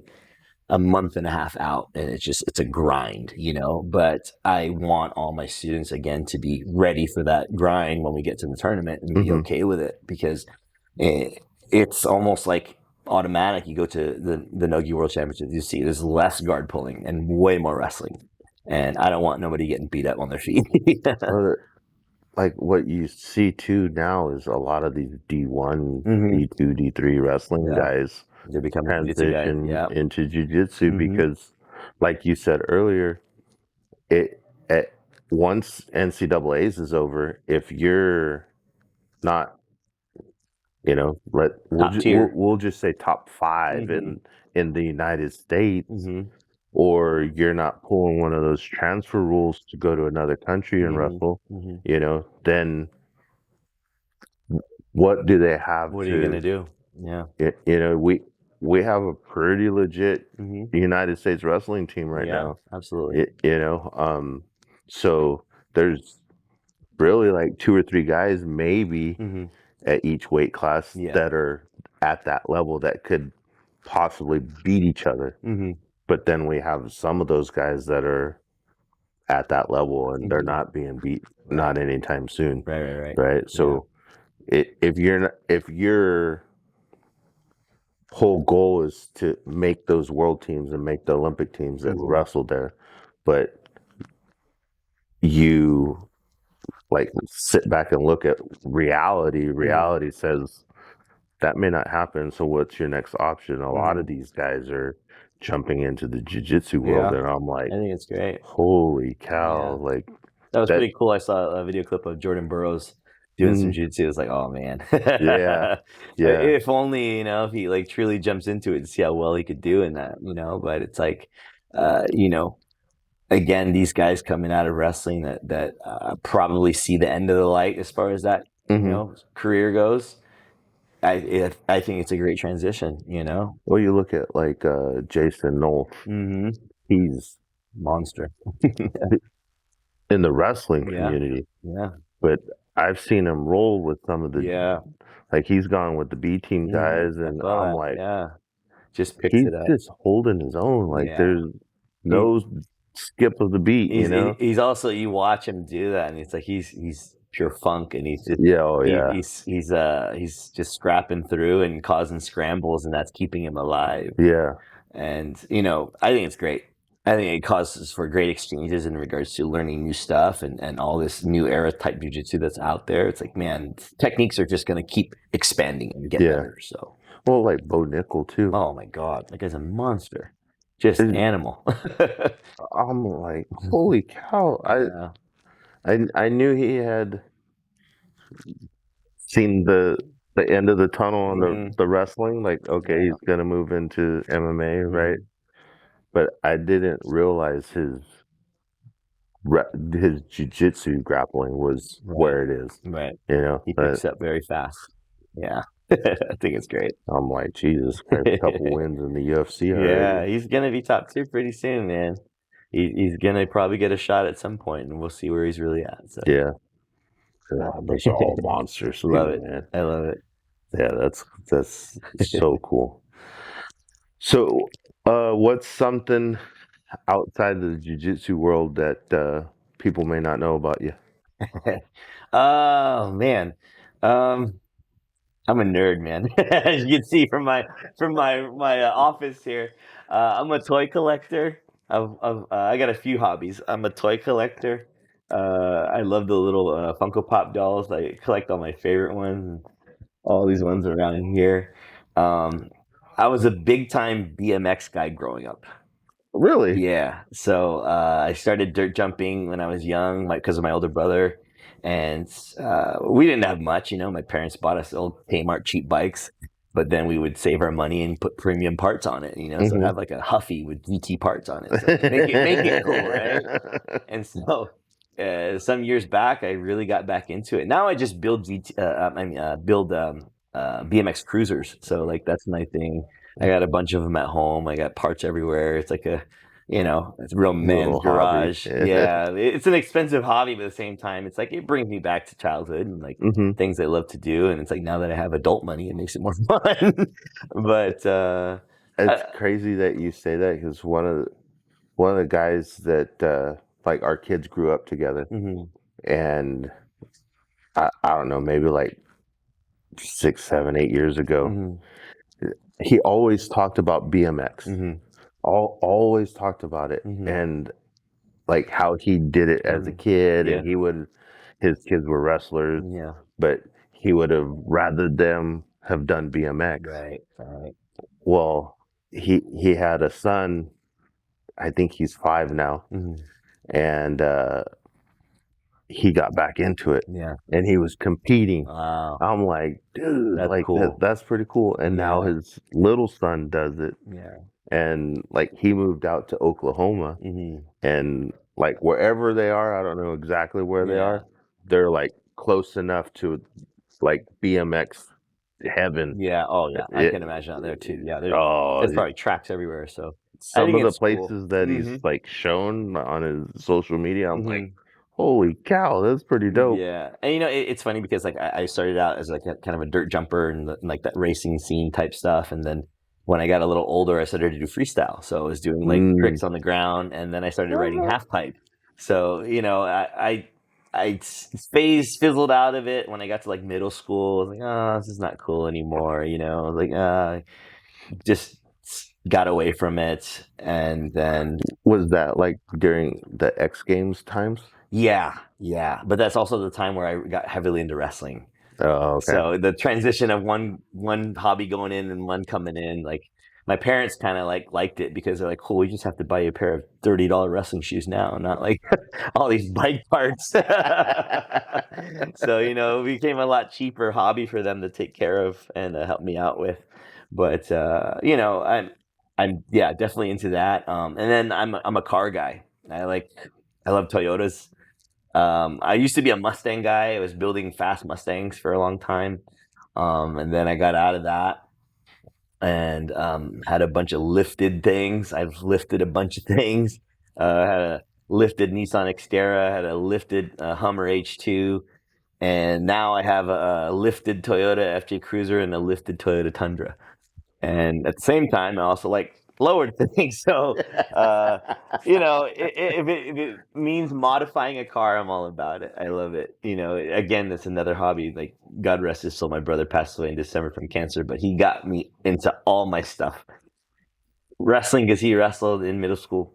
a month and a half out, and it's a grind, but I want all my students again to be ready for that grind when we get to the tournament and be Hmm. okay with it, because it's almost like automatic. You go to the Nogi World Championships, you see there's less guard pulling and way more wrestling, and I don't want nobody getting beat up on their feet. Like what you see too now is a lot of these D1, Mhm. D2, D3 wrestling Yeah. guys They're becoming jiu-jitsu guys. transition Yeah. into jiu-jitsu Mhm. because, like you said earlier, it at once NCAA's is over, if you're not, Top tier. we'll just say top 5 Mhm. in the United States, Mhm. or you're not pulling one of those transfer rules to go to another country and Mhm. wrestle, Mhm. then what do they have What are you to? gonna do? Yeah. We have a pretty legit Mhm. United States wrestling team right Yeah. now. Absolutely. So there's really like 2 or 3 guys maybe Mhm. at each weight class Yeah. that are at that level that could possibly beat each other. Mhm. But then we have some of those guys that are at that level and they're Mhm. not being beat, not anytime soon, Right. Right. Right. right? So if your whole goal is to make those world teams and make the Olympic teams that Mhm. wrestle there, but you like sit back and look at reality. Reality says that may not happen. So what's your next option? A lot of these guys are jumping into the jiu-jitsu world, Yeah. and I'm like, I think it's great. holy cow! Yeah. Like That was that. pretty cool. I saw a video clip of Jordan Burroughs doing some Mhm. jiu-jitsu. It was like, oh man. Yeah, yeah. If only, if he like truly jumps into it to see how well he could do in that, but it's like, again, these guys coming out of wrestling that probably see the end of the light as far as that, Mhm. career goes. I think it's a great transition, Well, you look at like Jason Nolf. Mm-hmm. He's Monster. in the wrestling Yeah. community, Yeah. but I've seen him roll with some of the Yeah. like he's gone with the B team guys, I and saw I'm that. like, Yeah. Just picks he's it up. just holding his own. Like Yeah. there's no skip of the beat, He's also, you watch him do that, and it's like he's pure funk, and he's just Yeah, oh yeah, he's just scrapping through and causing scrambles, and that's keeping him alive. yeah, And I think it's great. I think it causes for great exchanges in regards to learning new stuff and all this new era type jiu-jitsu that's out there. It's like, man, techniques are just going to keep expanding and get Yeah. better. So, well, like Bo Nickel too. oh my God, that guy's a monster, just Is- animal. I'm like, holy cow! Yeah. I knew he had seen the end of the tunnel on the wrestling. Like, okay, Yeah. he's gonna move into MMA, Mhm. right? But I didn't realize his jiu-jitsu grappling was Right. where it is. Right. You know, He picks up very fast. Yeah. I think it's great. I'm like, Jesus, Christ, a couple wins in the UFC already. Yeah, he's gonna be top 2 pretty soon, man. he's gonna probably get a shot at some point, and we'll see where he's really at. So Yeah. Those are all monsters too, love it. man. I love it. Yeah, that's so cool. So, what's something outside the jiu-jitsu world that people may not know about you? Oh man, um, I'm a nerd, man. As you can see from my office here, I'm a toy collector. I got a few hobbies. I'm a toy collector. I love the little Funko Pop dolls. I collect all my favorite ones. All these ones around here. Um, I was a big time BMX guy growing up. Really? Yeah. So I started dirt jumping when I was young, because of my older brother, and we didn't have much. My parents bought us old Kmart cheap bikes, but then we would save our money and put premium parts on it. So I have like a Huffy with GT parts on it. So make it cool, right? And so some years back, I really got back into it. Now I just build build BMX cruisers. So like that's my thing. I got a bunch of them at home. I got parts everywhere. It's like it's a real man's Little hobby. garage. Yeah, it's an expensive hobby, but at the same time, it's like it brings me back to childhood and like things I love to do. And it's like now that I have adult money, it makes it more fun. But It's crazy that you say that because one of the guys that like our kids grew up together, and I don't know, maybe like 6, 7, 8 years ago, he always talked about BMX. Always talked about it, and like how he did it as a kid, and his kids were wrestlers, but he would have rather them have done BMX. Right. Well, he had a son. I think he's 5 now, and he got back into it. Yeah. And he was competing. Wow. I'm like, dude, That's like cool. that's pretty cool. And now his little son does it. Yeah. And like he moved out to Oklahoma, and like wherever they are, I don't know exactly where they are. They're like close enough to like BMX heaven. Yeah. Oh yeah. I can imagine out there too. Yeah. There's probably tracks everywhere. So some of the it's places cool. that he's like shown on his social media, I'm like, holy cow, that's pretty dope. Yeah, and it's funny because like I started out as like a kind of a dirt jumper and like that racing scene type stuff, and then when I got a little older, I started to do freestyle. So I was doing like tricks on the ground, and then I started riding half pipe. So I fizzled out of it when I got to like middle school. I was like, oh, this is not cool anymore. I was like, just got away from it, and then was that like during the X Games times? Yeah, but that's also the time where I got heavily into wrestling. Oh, okay. So the transition of one hobby going in and one coming in, like my parents kind of like liked it because they're like, cool, we just have to buy you a pair of $30 wrestling shoes now, not like all these bike parts. So it became a lot cheaper hobby for them to take care of and help me out with. But I'm definitely into that. And then I'm a car guy. I love Toyotas. I used to be a Mustang guy. I was building fast Mustangs for a long time. And then I got out of that and had a bunch of lifted things. I've lifted a bunch of things. Had a lifted Nissan Xterra, had a lifted Hummer H2, and now I have a lifted Toyota FJ Cruiser and a lifted Toyota Tundra. And at the same time, I also like lowered things. So, if it means modifying a car, I'm all about it. I love it. Again, that's another hobby. Like, God rest his soul, my brother passed away in December from cancer, but he got me into all my stuff. Wrestling because he wrestled in middle school.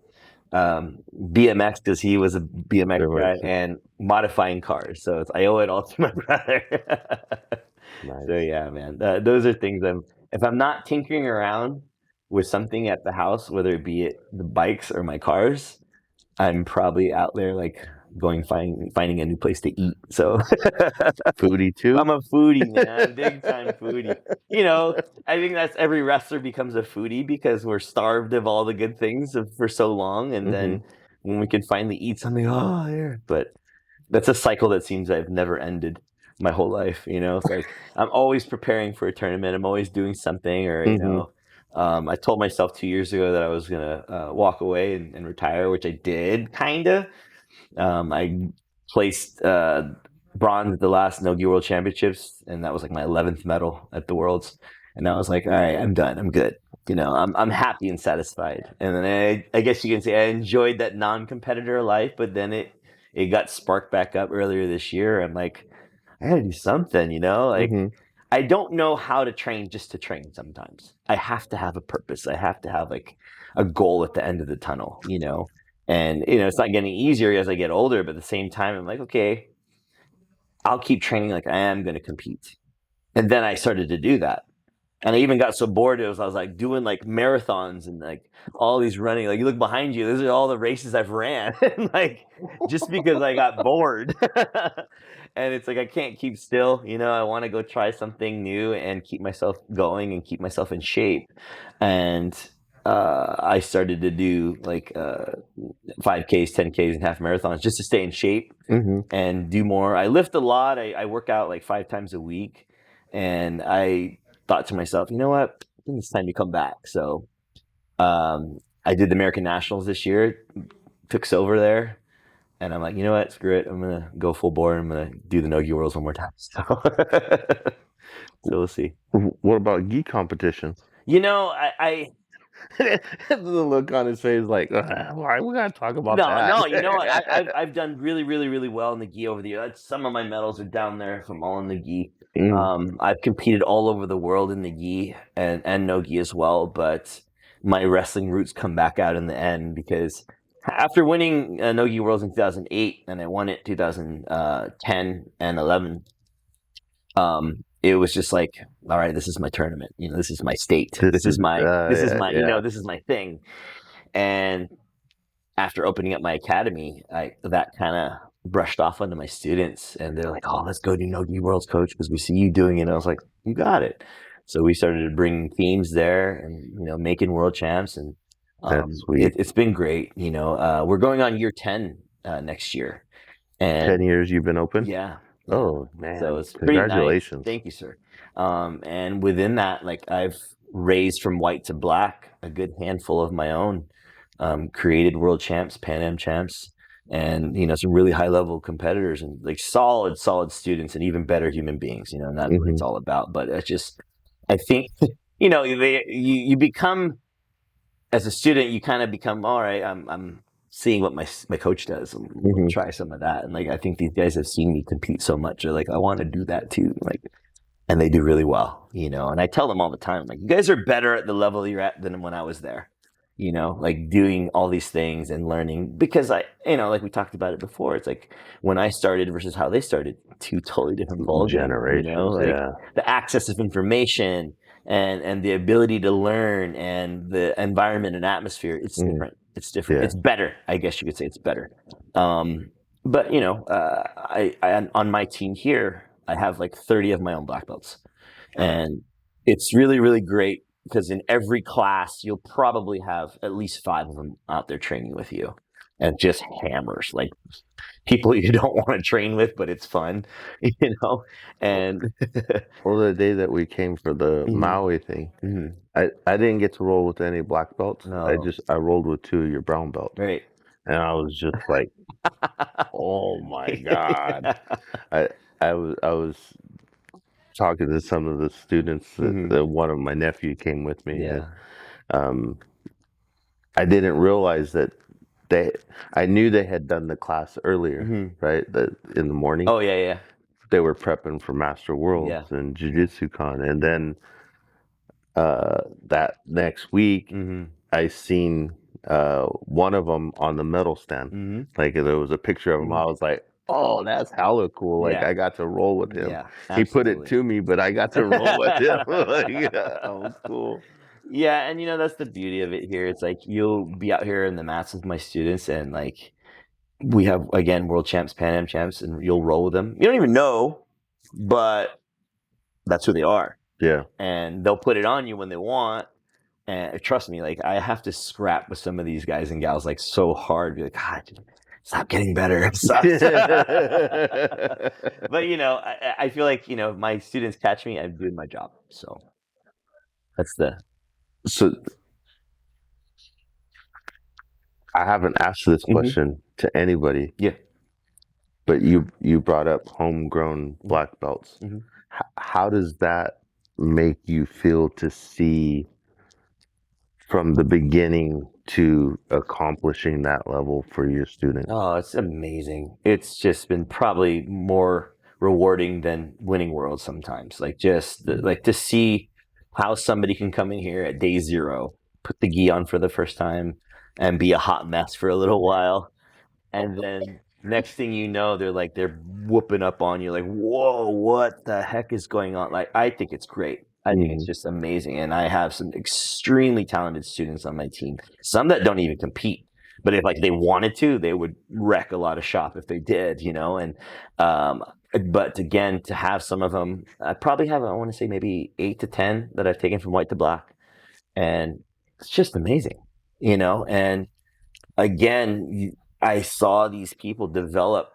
BMX because he was a BMX guy, and modifying cars. So I owe it all to my brother. Nice. So yeah, man, those are things if I'm not tinkering around with something at the house, whether it be the bikes or my cars, I'm probably out there like finding a new place to eat. So foodie too. I'm a foodie, man, big time foodie. I think that's every wrestler becomes a foodie because we're starved of all the good things for so long, and then when we can finally eat something, but that's a cycle that seems I've never ended my whole life. It's like I'm always preparing for a tournament. I'm always doing something, or I told myself 2 years ago that I was gonna walk away and retire, which I did, kinda. I placed bronze at the last Nogi World Championships, and that was like my 11th medal at the Worlds. And I was like, all right, I'm done. I'm good. I'm happy and satisfied. And then I guess you can say I enjoyed that non-competitor life, but then it got sparked back up earlier this year. I'm like, I gotta do something, like. Hmm. I don't know how to train just to train sometimes. I have to have a purpose. I have to have like a goal at the end of the tunnel, And it's not getting easier as I get older, but at the same time I'm like, okay, I'll keep training like I am going to compete. And then I started to do that. And I even got so bored, I was like doing like marathons and like all these running. Like you look behind you, those are all the races I've ran. Like just because I got bored. And it's like I can't keep still. I want to go try something new and keep myself going and keep myself in shape. And I started to do like 5Ks, 10Ks, and half marathons just to stay in shape Hmm. and do more. I lift a lot. I work out like 5 times a week, and I thought to myself, you know what? I think it's time to come back. So I did the American Nationals this year, took silver there, and I'm like, you know what? Screw it. I'm gonna go full bore. I'm gonna do the Nogi Worlds one more time. So we'll see. What about gi competitions? I The look on his face, like, why we gotta talk about that? no. I've done really, really, really well in the gi over the years. Some of my medals are down there from all in the gi. I've competed all over the world in the gi and no gi as well, but my wrestling roots come back out in the end because after winning no gi worlds in 2008 and I won it 2010 and 11, it was just like, all right, this is my tournament. This is my state. This is my this is my thing. And after opening up my academy, that kind of brushed off onto my students, and they're like, "Oh, let's go do Nogi Worlds, coach, because we see you doing it." And I was like, "You got it." So we started bringing teams there, and making world champs, and That's sweet. it's been great. We're going on year 10 next year, and 10 years you've been open? yeah. Oh, man. So it's pretty nice. Congratulations. Thank you, sir. And within that, like I've raised from white to black a good handful of my own, created world champs, Pan Am champs, and some really high level competitors and like solid students and even better human beings. And that's what it's all about. But it's just, I think, you become, as a student, you kind of become, all right, I'm seeing what my coach does and try some of that. And like, I think these guys have seen me compete so much. They're like, I want to do that too. Like, and they do really well, and I tell them all the time, like, you guys are better at the level you're at than when I was there, like doing all these things and learning, because like we talked about it before, it's like when I started versus how they started, two totally different ball Generations, the access of information and the ability to learn and the environment and atmosphere, it's different. It's different. Yeah. It's better. I guess you could say it's better. But I on my team here, I have like 30 of my own black belts, and it's really, really great because in every class, you'll probably have at least 5 of them out there training with you, and just hammers, like people you don't want to train with, but it's fun, and well, the day that we came for the Maui thing, I didn't get to roll with any black belts. No. I rolled with 2 of your brown belts. Right. And I was just like, oh my God. I was talking to some of the students that one of my nephew came with me. Yeah. And, I didn't realize that I knew they had done the class earlier, right? In the morning. Oh yeah. They were prepping for Master Worlds and Jiu-Jitsu Con. And then that next week, I seen one of them on the medal stand. Like there was a picture of him. I was like, oh, that's hella cool. Like I got to roll with him. Yeah, he put it to me, but I got to roll with him. Like, that was cool. Yeah, and that's the beauty of it here. It's like you'll be out here in the mats with my students, and like we have, again, world champs, Pan Am champs, and you'll roll with them. You don't even know, but that's who they are. Yeah. And they'll put it on you when they want. And trust me, like I have to scrap with some of these guys and gals like so hard. Be like, God, stop getting better. It sucks. But I feel like my students catch me. I'm doing my job. So that's the So I haven't asked this question to anybody. Yeah. But you brought up homegrown black belts. How does that make you feel to see from the beginning to accomplishing that level for your students? Oh, it's amazing. It's just been probably more rewarding than winning worlds sometimes. Like just like to see how somebody can come in here at day 0, put the gi on for the first time, and be a hot mess for a little while, and then next thing you know, they're whooping up on you. Like, whoa, what the heck is going on? Like, I think it's great. I think it's just amazing, and I have some extremely talented students on my team. Some that don't even compete, but if like they wanted to, they would wreck a lot of shop if they did, you know. And but again, to have some of them, I probably have, I want to say maybe 8 to 10 that I've taken from white to black, and it's just amazing, you know. And again, I saw these people develop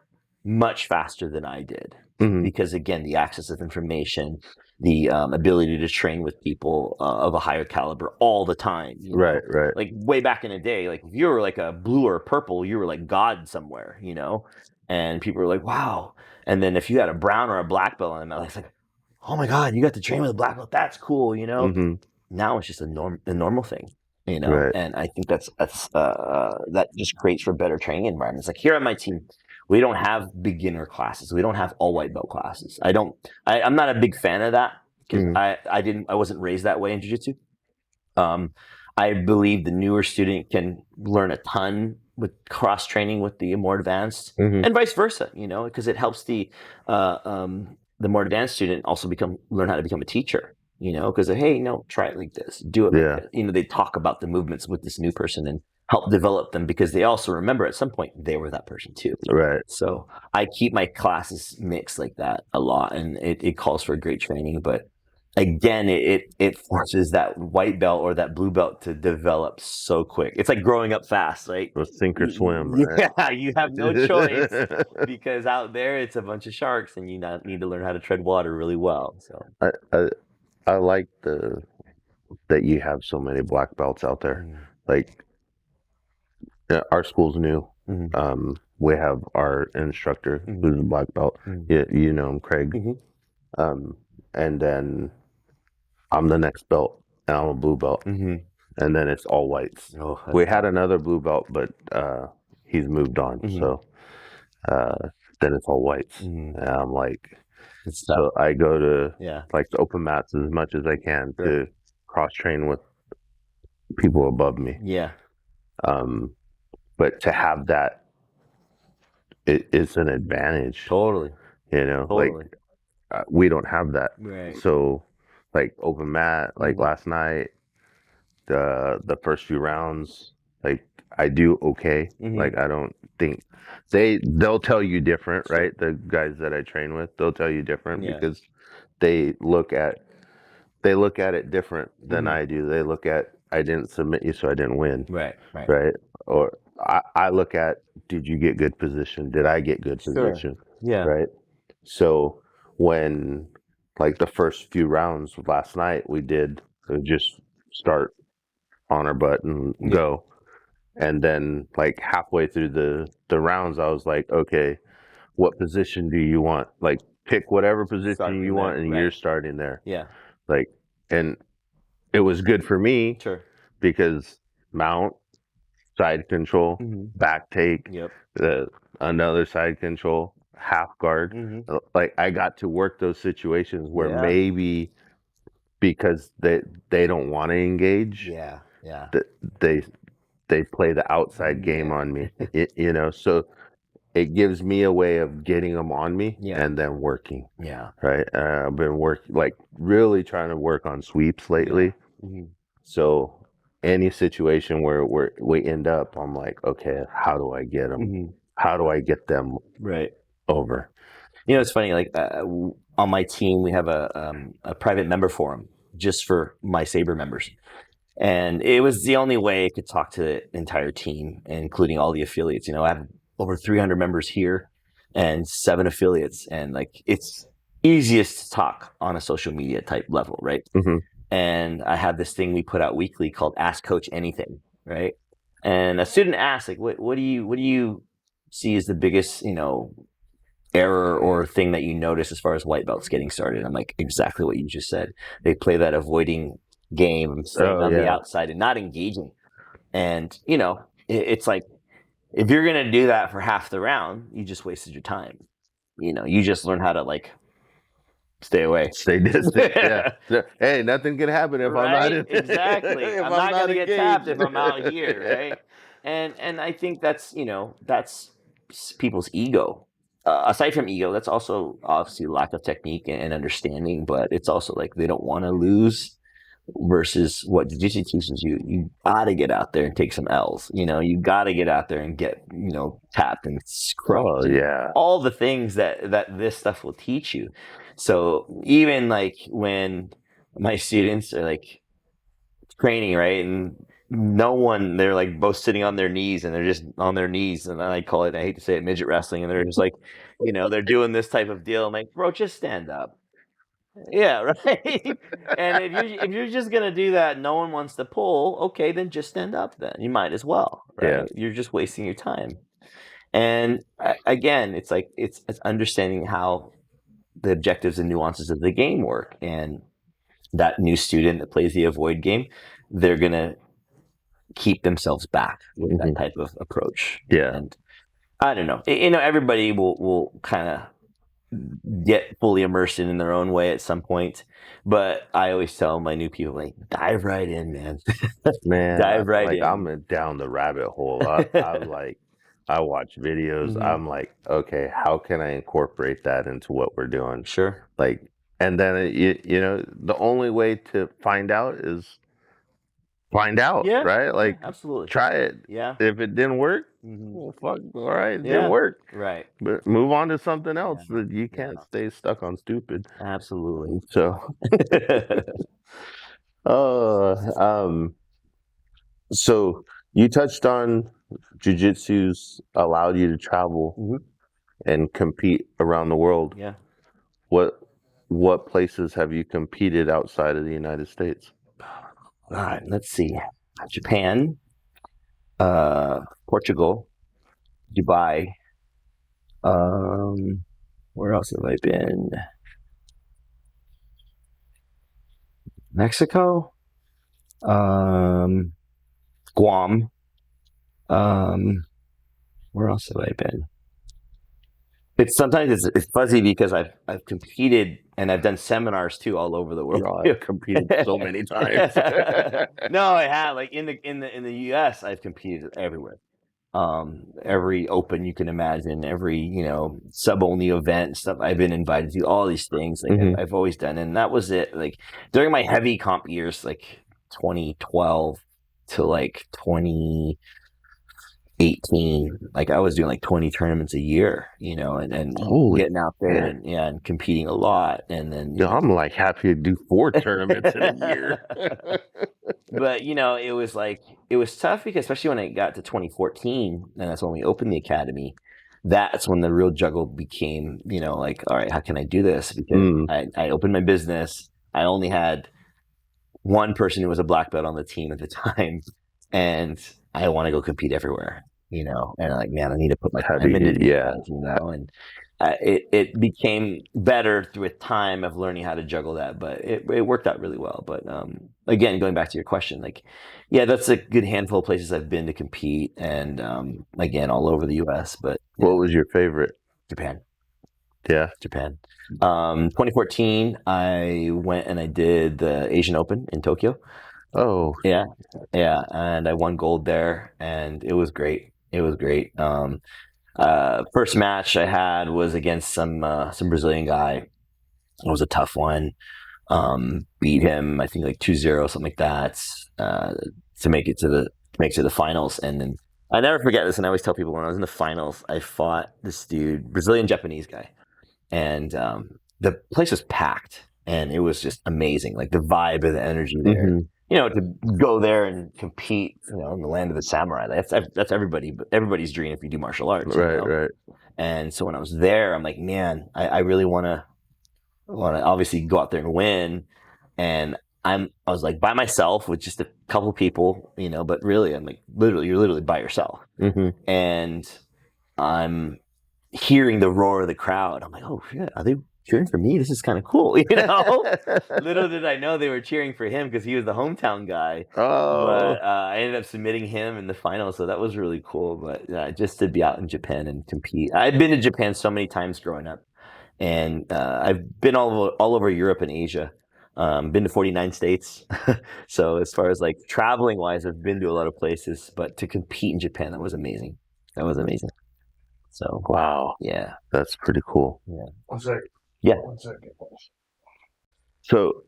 much faster than I did because, again, the access of information, the ability to train with people of a higher caliber all the time. You know? Right. Like way back in the day, like if you were like a blue or purple, you were like God somewhere, you know? And people were like, wow. And then if you had a brown or a black belt on them, it's like, oh my God, you got to train with a black belt. That's cool, you know? Now it's just a normal thing, you know. Right. And I think that just creates for better training environments. Like here on my team, we don't have beginner classes. We don't have all white belt classes. I'm not a big fan of that because I wasn't raised that way in jiu-jitsu. I believe the newer student can learn a ton with cross training with the more advanced, and vice versa. You know, because it helps the more advanced student also learn how to become a teacher. You know, because hey, no, try it like this, do it like this. You know, they talk about the movements with this new person and help develop them because they also remember at some point they were that person too. Right. So I keep my classes mixed like that a lot, and it calls for great training, but again, it forces that white belt or that blue belt to develop so quick. It's like growing up fast, right? Well, sink or swim. Right? Yeah, you have no choice because out there it's a bunch of sharks, and you need to learn how to tread water really well. So I like that you have so many black belts out there. Like our school's new. We have our instructor who's a black belt. You know him, Craig. And then I'm the next belt, and I'm a blue belt, and then it's all whites. Oh, we had another blue belt, but he's moved on, so then it's all whites, and I'm like, so I go to like the open mats as much as I can to cross train with people above me. Yeah. But to have that, it's an advantage. Totally. You know, like we don't have that. Right. So like open mat, like last night, the first few rounds, like I do okay. Like I don't think they'll tell you different, right? The guys that I train with, they'll tell you different because they look at it different than I do. They look at, I didn't submit you, so I didn't win. Right. Or I look at, did you get good position? Did I get good position? Yeah. Right. So when like the first few rounds last night, we did just start on our butt and go. And then like halfway through the rounds, I was like, okay, what position do you want? Like pick whatever position you want, and you're starting there. Yeah. Like, and it was good for me because mount, side control, back take, another side control, half guard. Like I got to work those situations where maybe because they don't want to engage, they play the outside game on me. You know, so it gives me a way of getting them on me and then working. Right. I've been really trying to work on sweeps lately. So any situation where we end up, I'm like, okay, how do I get them? How do I get them over? You know, it's funny. Like on my team, we have a private member forum just for my Saber members, and it was the only way I could talk to the entire team, including all the affiliates. You know, I have over 300 members here and 7 affiliates, and like it's easiest to talk on a social media type level, right? and I had this thing we put out weekly called Ask Coach Anything, right? And a student asked, like, what do you see as the biggest, error or thing that you notice as far as white belts getting started? I'm like, exactly what you just said. They play that avoiding game, staying on the outside and not engaging. And, it's like, if you're going to do that for half the round, you just wasted your time. You just learn how to stay away. Stay distant. Yeah. Hey, nothing can happen if I'm not in. Exactly. If I'm not going to get engaged. tapped if I'm out here, right? And I think that's people's ego. Aside from ego, that's also obviously lack of technique and understanding, but it's also like they don't want to lose. Versus what jiu-jitsu teaches you gotta get out there and take some L's. You gotta get out there and get tapped and scrubbed. All the things that this stuff will teach you. So even when my students are training, right, and they're both sitting on their knees and they're just on their knees, and I call it, I hate to say it, midget wrestling, and they're just they're doing this type of deal. I'm like, bro, just stand up. Yeah, right. And if you're just gonna do that, no one wants to pull. Okay, then just stand up. Then you might as well. Right? Yeah. You're just wasting your time. And again, it's understanding how the objectives and nuances of the game work. And that new student that plays the avoid game, they're gonna keep themselves back with that type of approach. Yeah. And I don't know. Everybody will kind of get fully immersed in their own way at some point, but I always tell my new people, dive right in, man. Dive right in. I'm down the rabbit hole. I watch videos. I'm like, okay, how can I incorporate that into what we're doing? Sure. And then the only way to find out is find out, right? Absolutely. Try it. Yeah. If it didn't work, well, fuck, all right, it didn't work. Right. But move on to something else. That you can't stay stuck on stupid. Absolutely. So, so you touched on jiu-jitsu's allowed you to travel and compete around the world. Yeah. What places have you competed outside of the United States? All right, let's see. Japan, Portugal, Dubai. Where else have I been? Mexico, Guam. Where else have I been? Sometimes it's fuzzy because I've competed and I've done seminars too all over the world. I've competed so many times. No, I have. In the US, I've competed everywhere. Every open you can imagine, every sub only event and stuff. I've been invited to all these things. I've always done, and that was it. During my heavy comp years, 2012 to 2018, I was doing 20 tournaments a year, and getting out there and competing a lot. And then I'm happy to do 4 tournaments in a year. But it was tough because especially when I got to 2014, and that's when we opened the academy. That's when the real juggle became, all right, how can I do this? Because I opened my business. I only had one person who was a black belt on the team at the time, and I want to go compete everywhere, and man, I need to put my time into it, and it became better with time of learning how to juggle that, but it worked out really well. But again, going back to your question, that's a good handful of places I've been to compete, and again, all over the U.S. But what was your favorite? Japan. Yeah, Japan. 2014, I went and I did the Asian Open in Tokyo. Oh, yeah, and I won gold there, and it was great. First match I had was against some Brazilian guy. It was a tough one. Beat him, I think 2-0, something like that, to make it to the finals. And then I never forget this, and I always tell people when I was in the finals, I fought this dude, Brazilian Japanese guy, and the place was packed, and it was just amazing, the vibe of the energy there. To go there and compete, in the land of the samurai, that's everybody's dream if you do martial arts. Right. And so when I was there, I'm like, man, I really want to obviously go out there and win. And I was like by myself with just a couple people, you know, but really I'm like you're literally by yourself. And I'm hearing the roar of the crowd. I'm like, oh shit, are they cheering for me? This is kind of cool, you know. Little did I know they were cheering for him because he was the hometown guy. But I ended up submitting him in the final, so that was really cool. But just to be out in Japan and compete, I've been to Japan so many times growing up, and I've been all over Europe and Asia. Been to 49 states. So as far as like traveling wise, I've been to a lot of places, but to compete in Japan, that was amazing. So Wow, yeah, that's pretty cool. yeah. 1 second. Yeah. 1 second. So,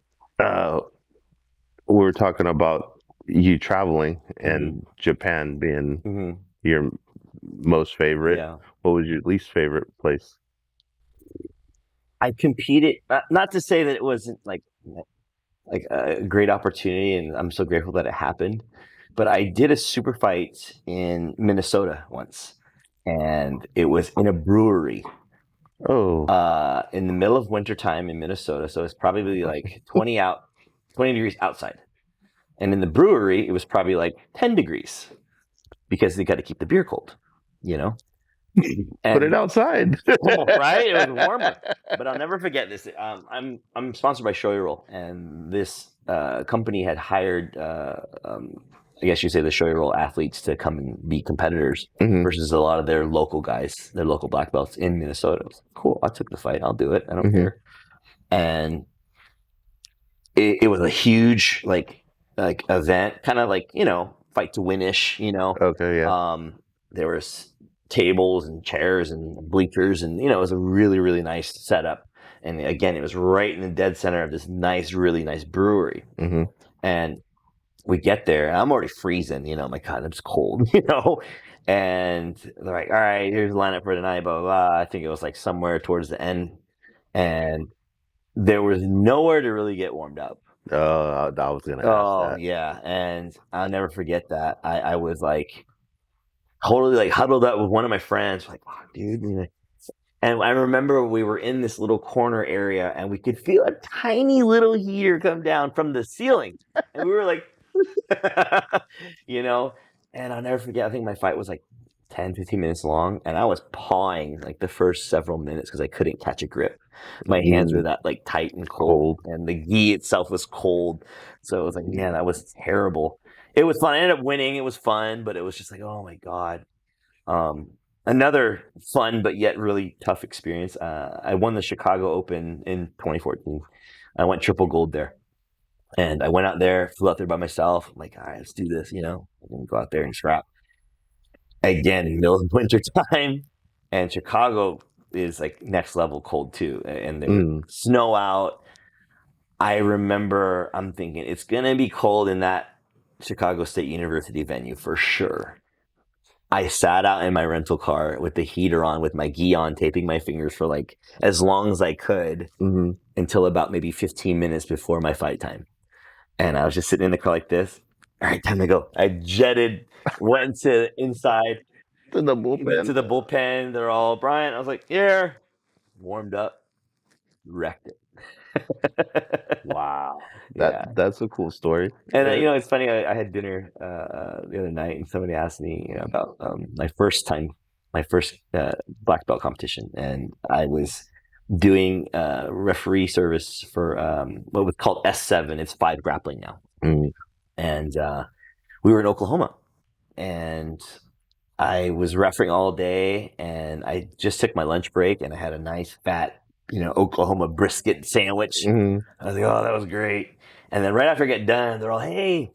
we were talking about you traveling and Japan being your most favorite. Yeah. What was your least favorite place? I competed, not to say that it wasn't like a great opportunity, and I'm so grateful that it happened. But I did a super fight in Minnesota once, and it was in a brewery. Oh, In the middle of wintertime in Minnesota, so it's probably like 20 degrees outside. And in the brewery, it was probably like 10 degrees because they got to keep the beer cold, you know? put it outside. Right? It was warmer. But I'll never forget this. I'm sponsored by Shoei Roll, and this company had hired, I guess you say, the Shoei Roll athletes to come and be competitors versus a lot of their local guys, their local black belts in Minnesota. I was like, cool, I took the fight. I'll do it. I don't care. And it was a huge like event, kind of like, you know, fight to win-ish, you know. Okay, yeah. There was tables and chairs and bleachers, and, you know, it was a really, really nice setup. And again, it was right in the dead center of this really nice brewery. And we get there, and I'm already freezing, you know. My God, I'm just cold, you know. And they're like, all right, here's the lineup for tonight, blah, blah, blah. I think it was like somewhere towards the end. And there was nowhere to really get warmed up. I was going to ask that. Oh, yeah. And I'll never forget that. I was like totally like huddled up with one of my friends, like, oh, dude. And I remember we were in this little corner area, and we could feel a tiny little heater come down from the ceiling. And we were like, you know, and I'll never forget, I think my fight was like 10, 15 minutes long, and I was pawing like the first several minutes because I couldn't catch a grip. My hands were that like tight and cold, and the gi itself was cold. So it was like, man, that was terrible. It was fun. I ended up winning. It was fun, but it was just like, oh my God. Another fun but yet really tough experience. I won the Chicago Open in 2014. I went triple gold there. And I went out there, flew out there by myself. I'm like, all right, let's do this, you know. I'm going to go out there and scrap. Again, middle of winter time. And Chicago is like next level cold too. And there's snow out. I remember I'm thinking it's going to be cold in that Chicago State University venue for sure. I sat out in my rental car with the heater on, with my gi on, taping my fingers for like as long as I could until about maybe 15 minutes before my fight time. And I was just sitting in the car like this. All right, time to go. I jetted, went to inside. To the bullpen. Went to the bullpen. They're all, Bryant. I was like, yeah. Warmed up. Wrecked it. Wow. That's a cool story. And, you know, it's funny. I had dinner the other night, and somebody asked me, you know, about my first black belt competition. And I was doing referee service for what was called S7. It's 5 grappling now. And we were in Oklahoma, and I was refereeing all day, and I just took my lunch break, and I had a nice fat, you know, Oklahoma brisket sandwich. I was like, oh, that was great. And then right after I get done, they're all, hey,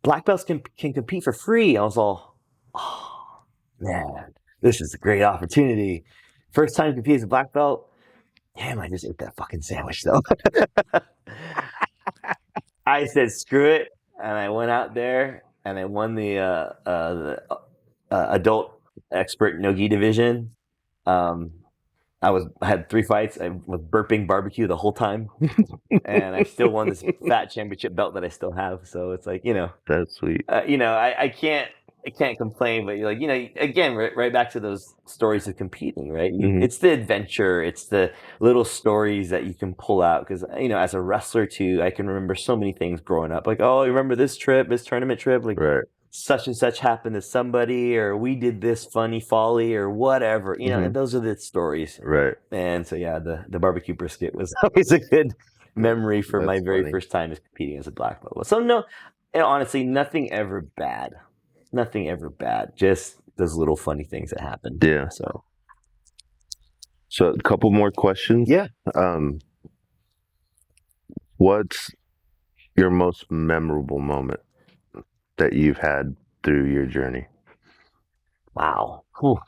black belts can compete for free. I was all, oh, man, this is a great opportunity. First time to compete as a black belt. Damn, I just ate that fucking sandwich, though. I said, screw it. And I went out there, and I won the adult expert no-gi division. I had 3 fights. I was burping barbecue the whole time, and I still won this fat championship belt that I still have. So it's like, you know, that's sweet. You know, I can't I can't complain, but you're like, again, right back to those stories of competing, right? Mhm. It's the adventure, it's the little stories that you can pull out. Because as a wrestler too, I can remember so many things growing up. Like, oh, you remember this tournament trip? Like, Right. such and such happened to somebody, or we did this funny folly, or whatever. Mhm. Those are the stories. Right. And so, yeah, the barbecue brisket was always a good memory for my That's very funny. first time as competing as a black belt. So no, honestly, nothing ever bad. Nothing ever bad. Just those little funny things that happened. Yeah. So a couple more questions. Yeah. What's your most memorable moment that you've had through your journey? Wow. Whew.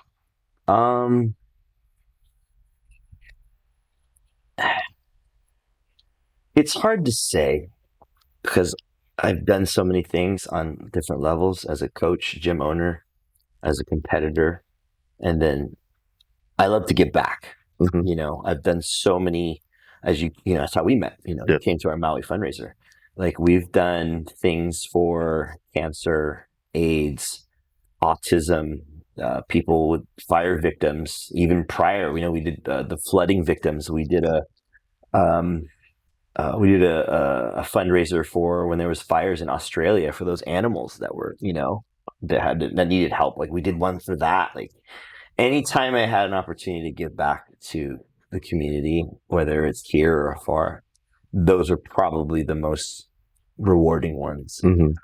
It's hard to say because I've done so many things on different levels as a coach, gym owner, as a competitor, and then I love to give back. Mhm. I've done so many, that's how we met. You Yep. came to our Maui fundraiser. Like, we've done things for cancer, AIDS, autism, people with fire victims. Even prior, we did the flooding victims. Um, we did a fundraiser for when there was fires in Australia for those animals that were, that needed help. Like, we did one for that. Like, anytime I had an opportunity to give back to the community, whether it's here or afar, those are probably the most rewarding ones. Mhm.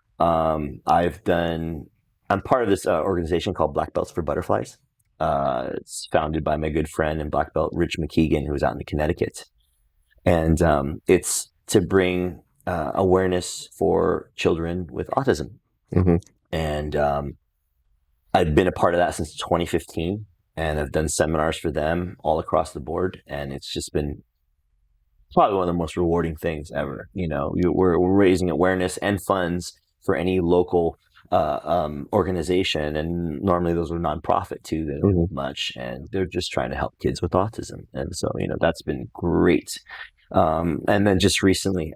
I'm part of this organization called Black Belts for Butterflies. It's founded by my good friend and black belt Rich McKeegan, who's out in Connecticut. And it's to bring awareness for children with autism. Mhm. And I've been a part of that since 2015, and I've done seminars for them all across the board. And it's just been probably one of the most rewarding things ever. We're raising awareness and funds for any local organization, and normally those are nonprofit too. They don't have much, and they're just trying to help kids with autism. And so, that's been great. And then just recently,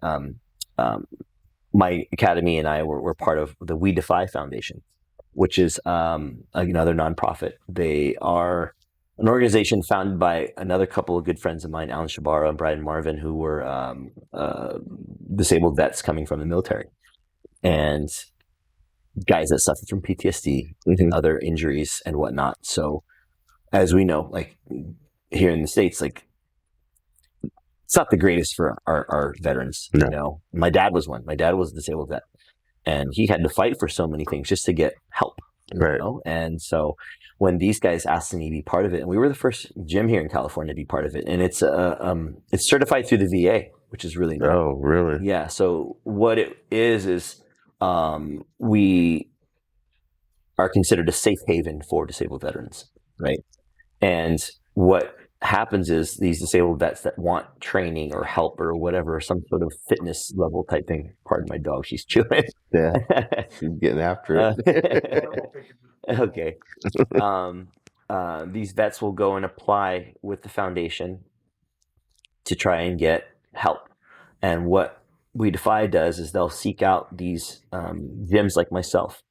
my academy and I were part of the We Defy Foundation, which is another nonprofit. They are an organization founded by another couple of good friends of mine, Alan Shabara and Brian Marvin, who were disabled vets coming from the military, and guys that suffered from PTSD and other injuries and whatnot. So, as we know, like here in the States, like, it's not the greatest for our veterans. No. My dad was one. My dad was a disabled vet, and he had to fight for so many things just to get help. Right. And so when these guys asked me to be part of it, and we were the first gym here in California to be part of it, and it's certified through the VA, which is really neat. Oh, really? Yeah. So what it is we are considered a safe haven for disabled veterans, right? And what happens is these disabled vets that want training or help or whatever, some sort of fitness level type thing. Pardon my dog, she's chewing. Yeah. She's getting after it. Okay. These vets will go and apply with the foundation to try and get help. And what We Defy does is they'll seek out these gyms like myself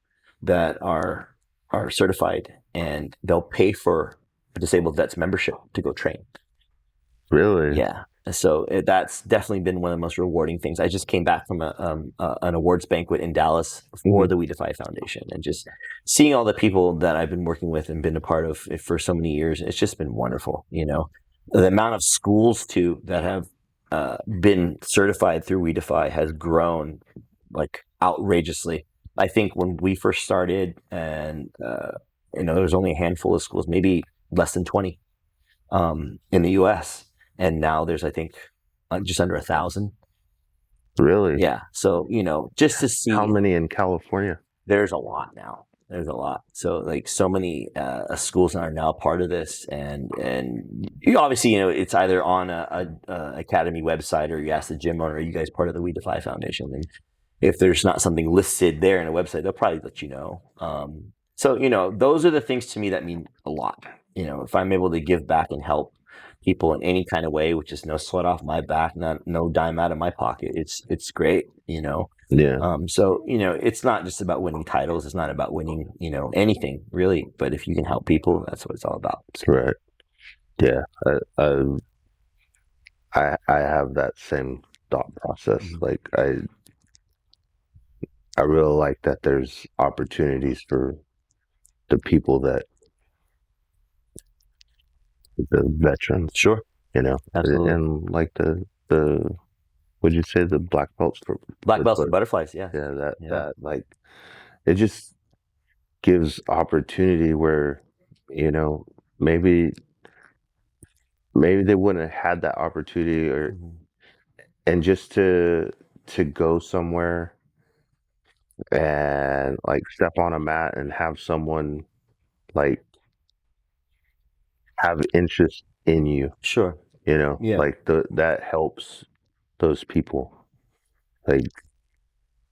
that are certified, and they'll pay for a disabled vets membership to go train. Really? Yeah. So that's definitely been one of the most rewarding things. I just came back from an awards banquet in Dallas for the We Defy Foundation, and just seeing all the people that I've been working with and been a part of it for so many years, it's just been wonderful. The amount of schools too that have been certified through We Defy has grown like outrageously. I think when we first started, and there was only a handful of schools, maybe less than 20 in the U.S., and now there's, I think, just under 1,000. Really? Yeah. So just to see how many in California. There's a lot now. There's a lot. So, like, so many schools are now part of this, and you obviously, it's either on a academy website, or you ask the gym owner, "Are you guys part of the We Defy Foundation?" And if there's not something listed there in a website, they'll probably let you know. So those are the things to me that mean a lot. If I'm able to give back and help people in any kind of way, which is no sweat off my back, no dime out of my pocket, it's great, Yeah. So it's not just about winning titles, it's not about winning anything really, but if you can help people, that's what it's all about. So. Right. Yeah. I have that same thought process. Mhm. Like I really like that there's opportunities for the people that the veterans, Sure. Absolutely. and like the would you say the black belts for Black belts for butterflies, yeah. that like it just gives opportunity where maybe they wouldn't have had that opportunity and just to go somewhere and like step on a mat and have someone like have interest in you, Sure. Yeah. like that helps those people. Like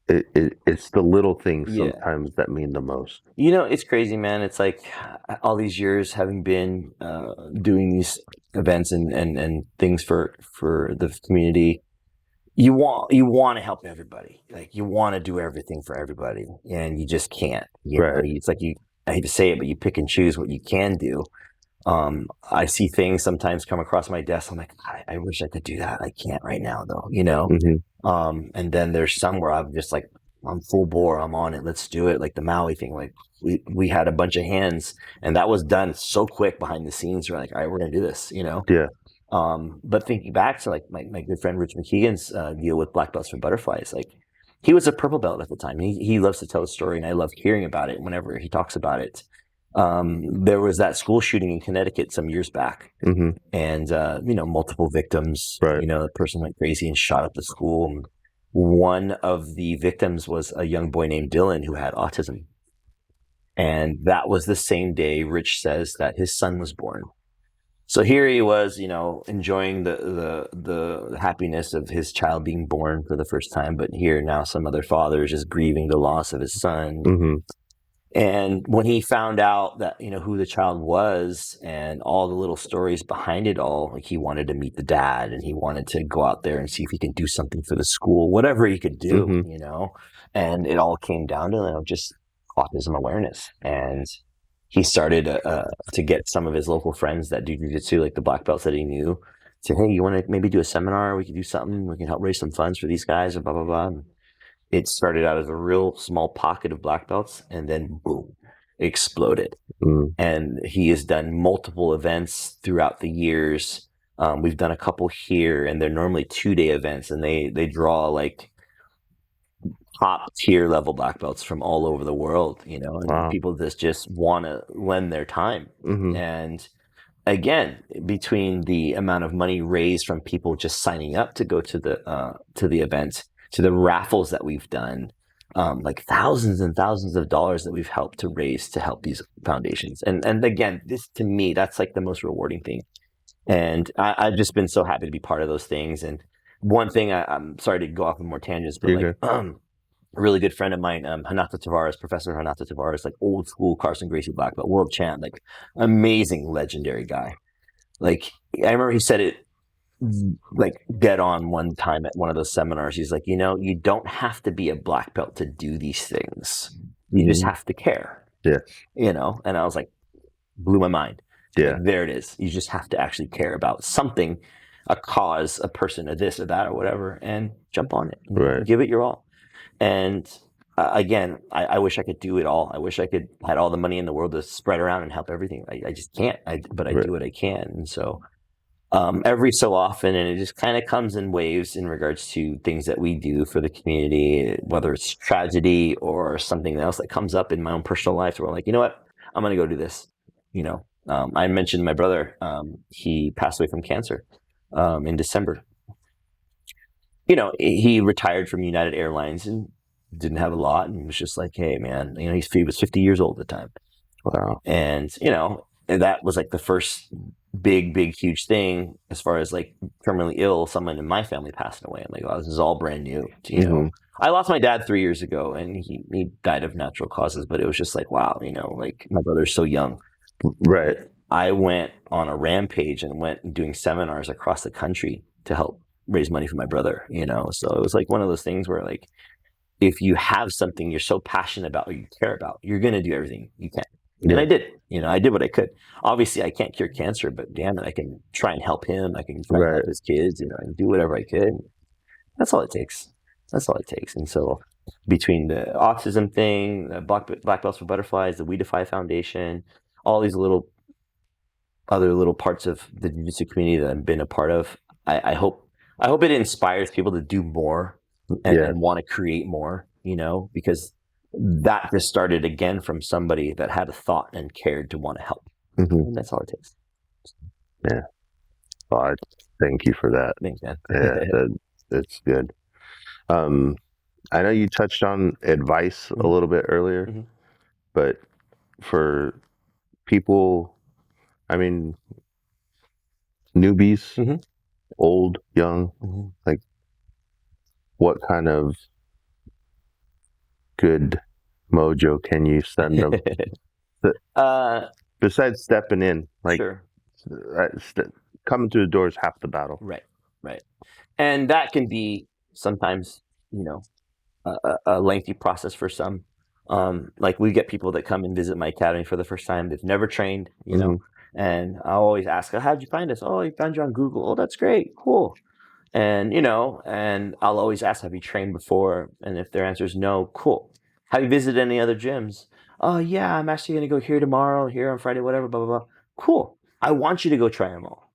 it's the little things sometimes that mean the most. It's crazy, man. It's like all these years having been doing these events and things for the community. You want to help everybody. Like you want to do everything for everybody, and you just can't. Right. It's like I hate to say it, but you pick and choose what you can do. I see things sometimes come across my desk. I'm like, I wish I could do that. I can't right now, though. And then there's some where I'm just like, I'm full bore. I'm on it. Let's do it. Like the Maui thing. Like we had a bunch of hands, and that was done so quick behind the scenes. We're like, all right, we're gonna do this. Yeah. But thinking back to like my good friend Rich McKeegan's deal with black belts for butterflies, like he was a purple belt at the time. He loves to tell the story, and I love hearing about it whenever he talks about it. There was that school shooting in Connecticut some years back, and multiple victims. Right. The person went crazy and shot up the school. And one of the victims was a young boy named Dylan who had autism, and that was the same day Rich says that his son was born. So here he was, enjoying the happiness of his child being born for the first time, but here now some other father is just grieving the loss of his son. And when he found out that, who the child was and all the little stories behind it all, like he wanted to meet the dad and he wanted to go out there and see if he could do something for the school, whatever he could do, and it all came down to just autism awareness. And he started to get some of his local friends that do jiu-jitsu, like the black belts that he knew, say, hey, you want to maybe do a seminar? We could do something. We can help raise some funds for these guys and blah, blah, blah. And it started out as a real small pocket of black belts, and then boom, it exploded. And he has done multiple events throughout the years. We've done a couple here, and they're normally 2-day events, and they draw like top tier level black belts from all over the world, and people that just want to lend their time. And again, between the amount of money raised from people just signing up to go to the event, to the raffles that we've done, like thousands and thousands of dollars that we've helped to raise to help these foundations. And again, this to me, that's like the most rewarding thing. And I've just been so happy to be part of those things. And one thing, I'm sorry to go off on more tangents, but a really good friend of mine, Hanato Tavares, Professor Hanato Tavares, like old school Carson Gracie black belt, world champ, like amazing, legendary guy. Like I remember he said it like dead on one time at one of those seminars. He's like, you don't have to be a black belt to do these things. You just have to care. Yeah. And I was like, blew my mind. Yeah. Like, there it is. You just have to actually care about something, a cause, a person, a this or that or whatever, and jump on it. Right. Give it your all. And again, I wish I could do it all. I wish I could had all the money in the world to spread around and help everything. I just can't. But I do what I can. And so every so often, and it just kind of comes in waves in regards to things that we do for the community, whether it's tragedy or something else that comes up in my own personal life, where I'm like, you know what, I'm going to go do this. I mentioned my brother, he passed away from cancer in December. He retired from United Airlines and didn't have a lot, and was just like, hey man, he was 50 years old at the time. Wow. And and that was like the first big huge thing as far as like terminally ill, someone in my family passing away. I'm like, oh, this is all brand new. I lost my dad 3 years ago, and he died of natural causes, but it was just like, wow, like my brother's so young. Right. I went on a rampage and went doing seminars across the country to help raise money for my brother, so it was like one of those things where, like, if you have something you're so passionate about or you care about, you're going to do everything you can. And I did. I did what I could. Obviously, I can't cure cancer, but damn it, I can try and help him. I can try and help his kids, and do whatever I could. That's all it takes. And so between the autism thing, the Black Belts for Butterflies, the We Defy Foundation, all these other little parts of the jiu-jitsu community that I've been a part of, I hope it inspires people to do more and want to create more, because that just started again from somebody that had a thought and cared to want to help. And that's all it takes. Yeah. Well, I thank you for that. Thanks, man. Yeah, that's good. I know you touched on advice a little bit earlier, but for people, I mean, newbies, old, young, like, what kind of good mojo can you send them? Besides stepping in, like, sure. Coming through the door is half the battle. Right. And that can be sometimes, a lengthy process for some. Like, we get people that come and visit my academy for the first time. They've never trained, and I always ask, how'd you find us? Oh, I found you on Google. Oh, that's great. Cool. And, and I'll always ask, have you trained before? And if their answer is no, cool. Have you visited any other gyms? Oh, yeah, I'm actually going to go here tomorrow, here on Friday, whatever, blah, blah, blah. Cool. I want you to go try them all.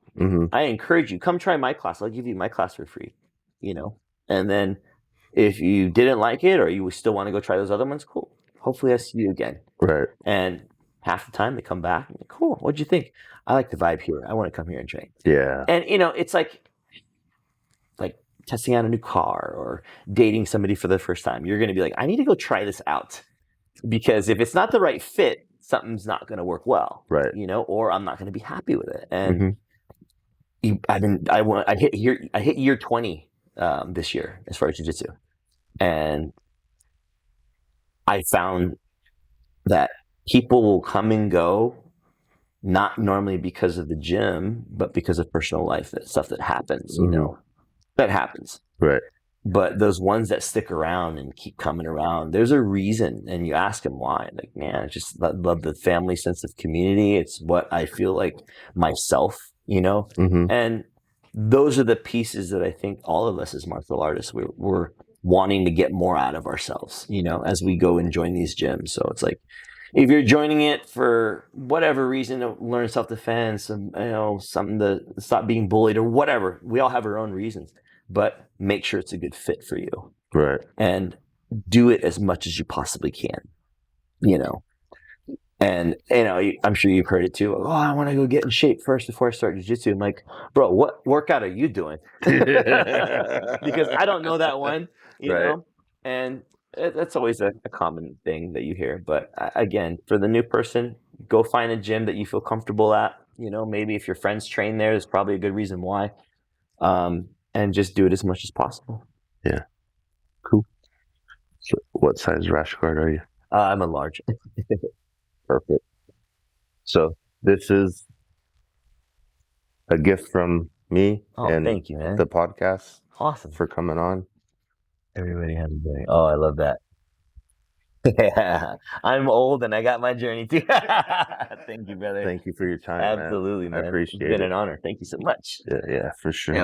I encourage you, come try my class. I'll give you my class for free, and then if you didn't like it or you still want to go try those other ones, cool. Hopefully I see you again. Right. And half the time they come back and, cool, what'd you think? I like the vibe here. I want to come here and train. Yeah. And, it's like testing out a new car or dating somebody for the first time. You're going to be like, I need to go try this out, because if it's not the right fit, something's not going to work well. Right. Or I'm not going to be happy with it. And I hit year 20 this year as far as jiu-jitsu, and I found that people will come and go, not normally because of the gym, but because of personal life, that stuff that happens. That happens. Right. But those ones that stick around and keep coming around, there's a reason, and you ask them why. Like, man, I just love the family sense of community. It's what I feel like myself, and those are the pieces that I think all of us as martial artists, we're wanting to get more out of ourselves, as we go and join these gyms. So it's like, if you're joining it for whatever reason, to learn self-defense, something to stop being bullied or whatever, we all have our own reasons, but make sure it's a good fit for you. Right. And do it as much as you possibly can, And, I'm sure you've heard it too. Oh, I want to go get in shape first before I start jiu-jitsu. I'm like, bro, what workout are you doing? Because I don't know that one, you know? And that's always a common thing that you hear. But again, for the new person, go find a gym that you feel comfortable at. Maybe if your friends train there, there's probably a good reason why. And just do it as much as possible. Yeah. Cool. So what size rash guard are you? I'm a large. Perfect. So this is a gift from me and thank you, man. the podcast. Awesome. For coming on. Everybody has a journey. Oh, I love that. Yeah, I'm old and I got my journey too. Thank you, brother. Thank you for your time. Absolutely, man. I appreciate it. It's been an honor. Thank you so much. Yeah, for sure. Yeah.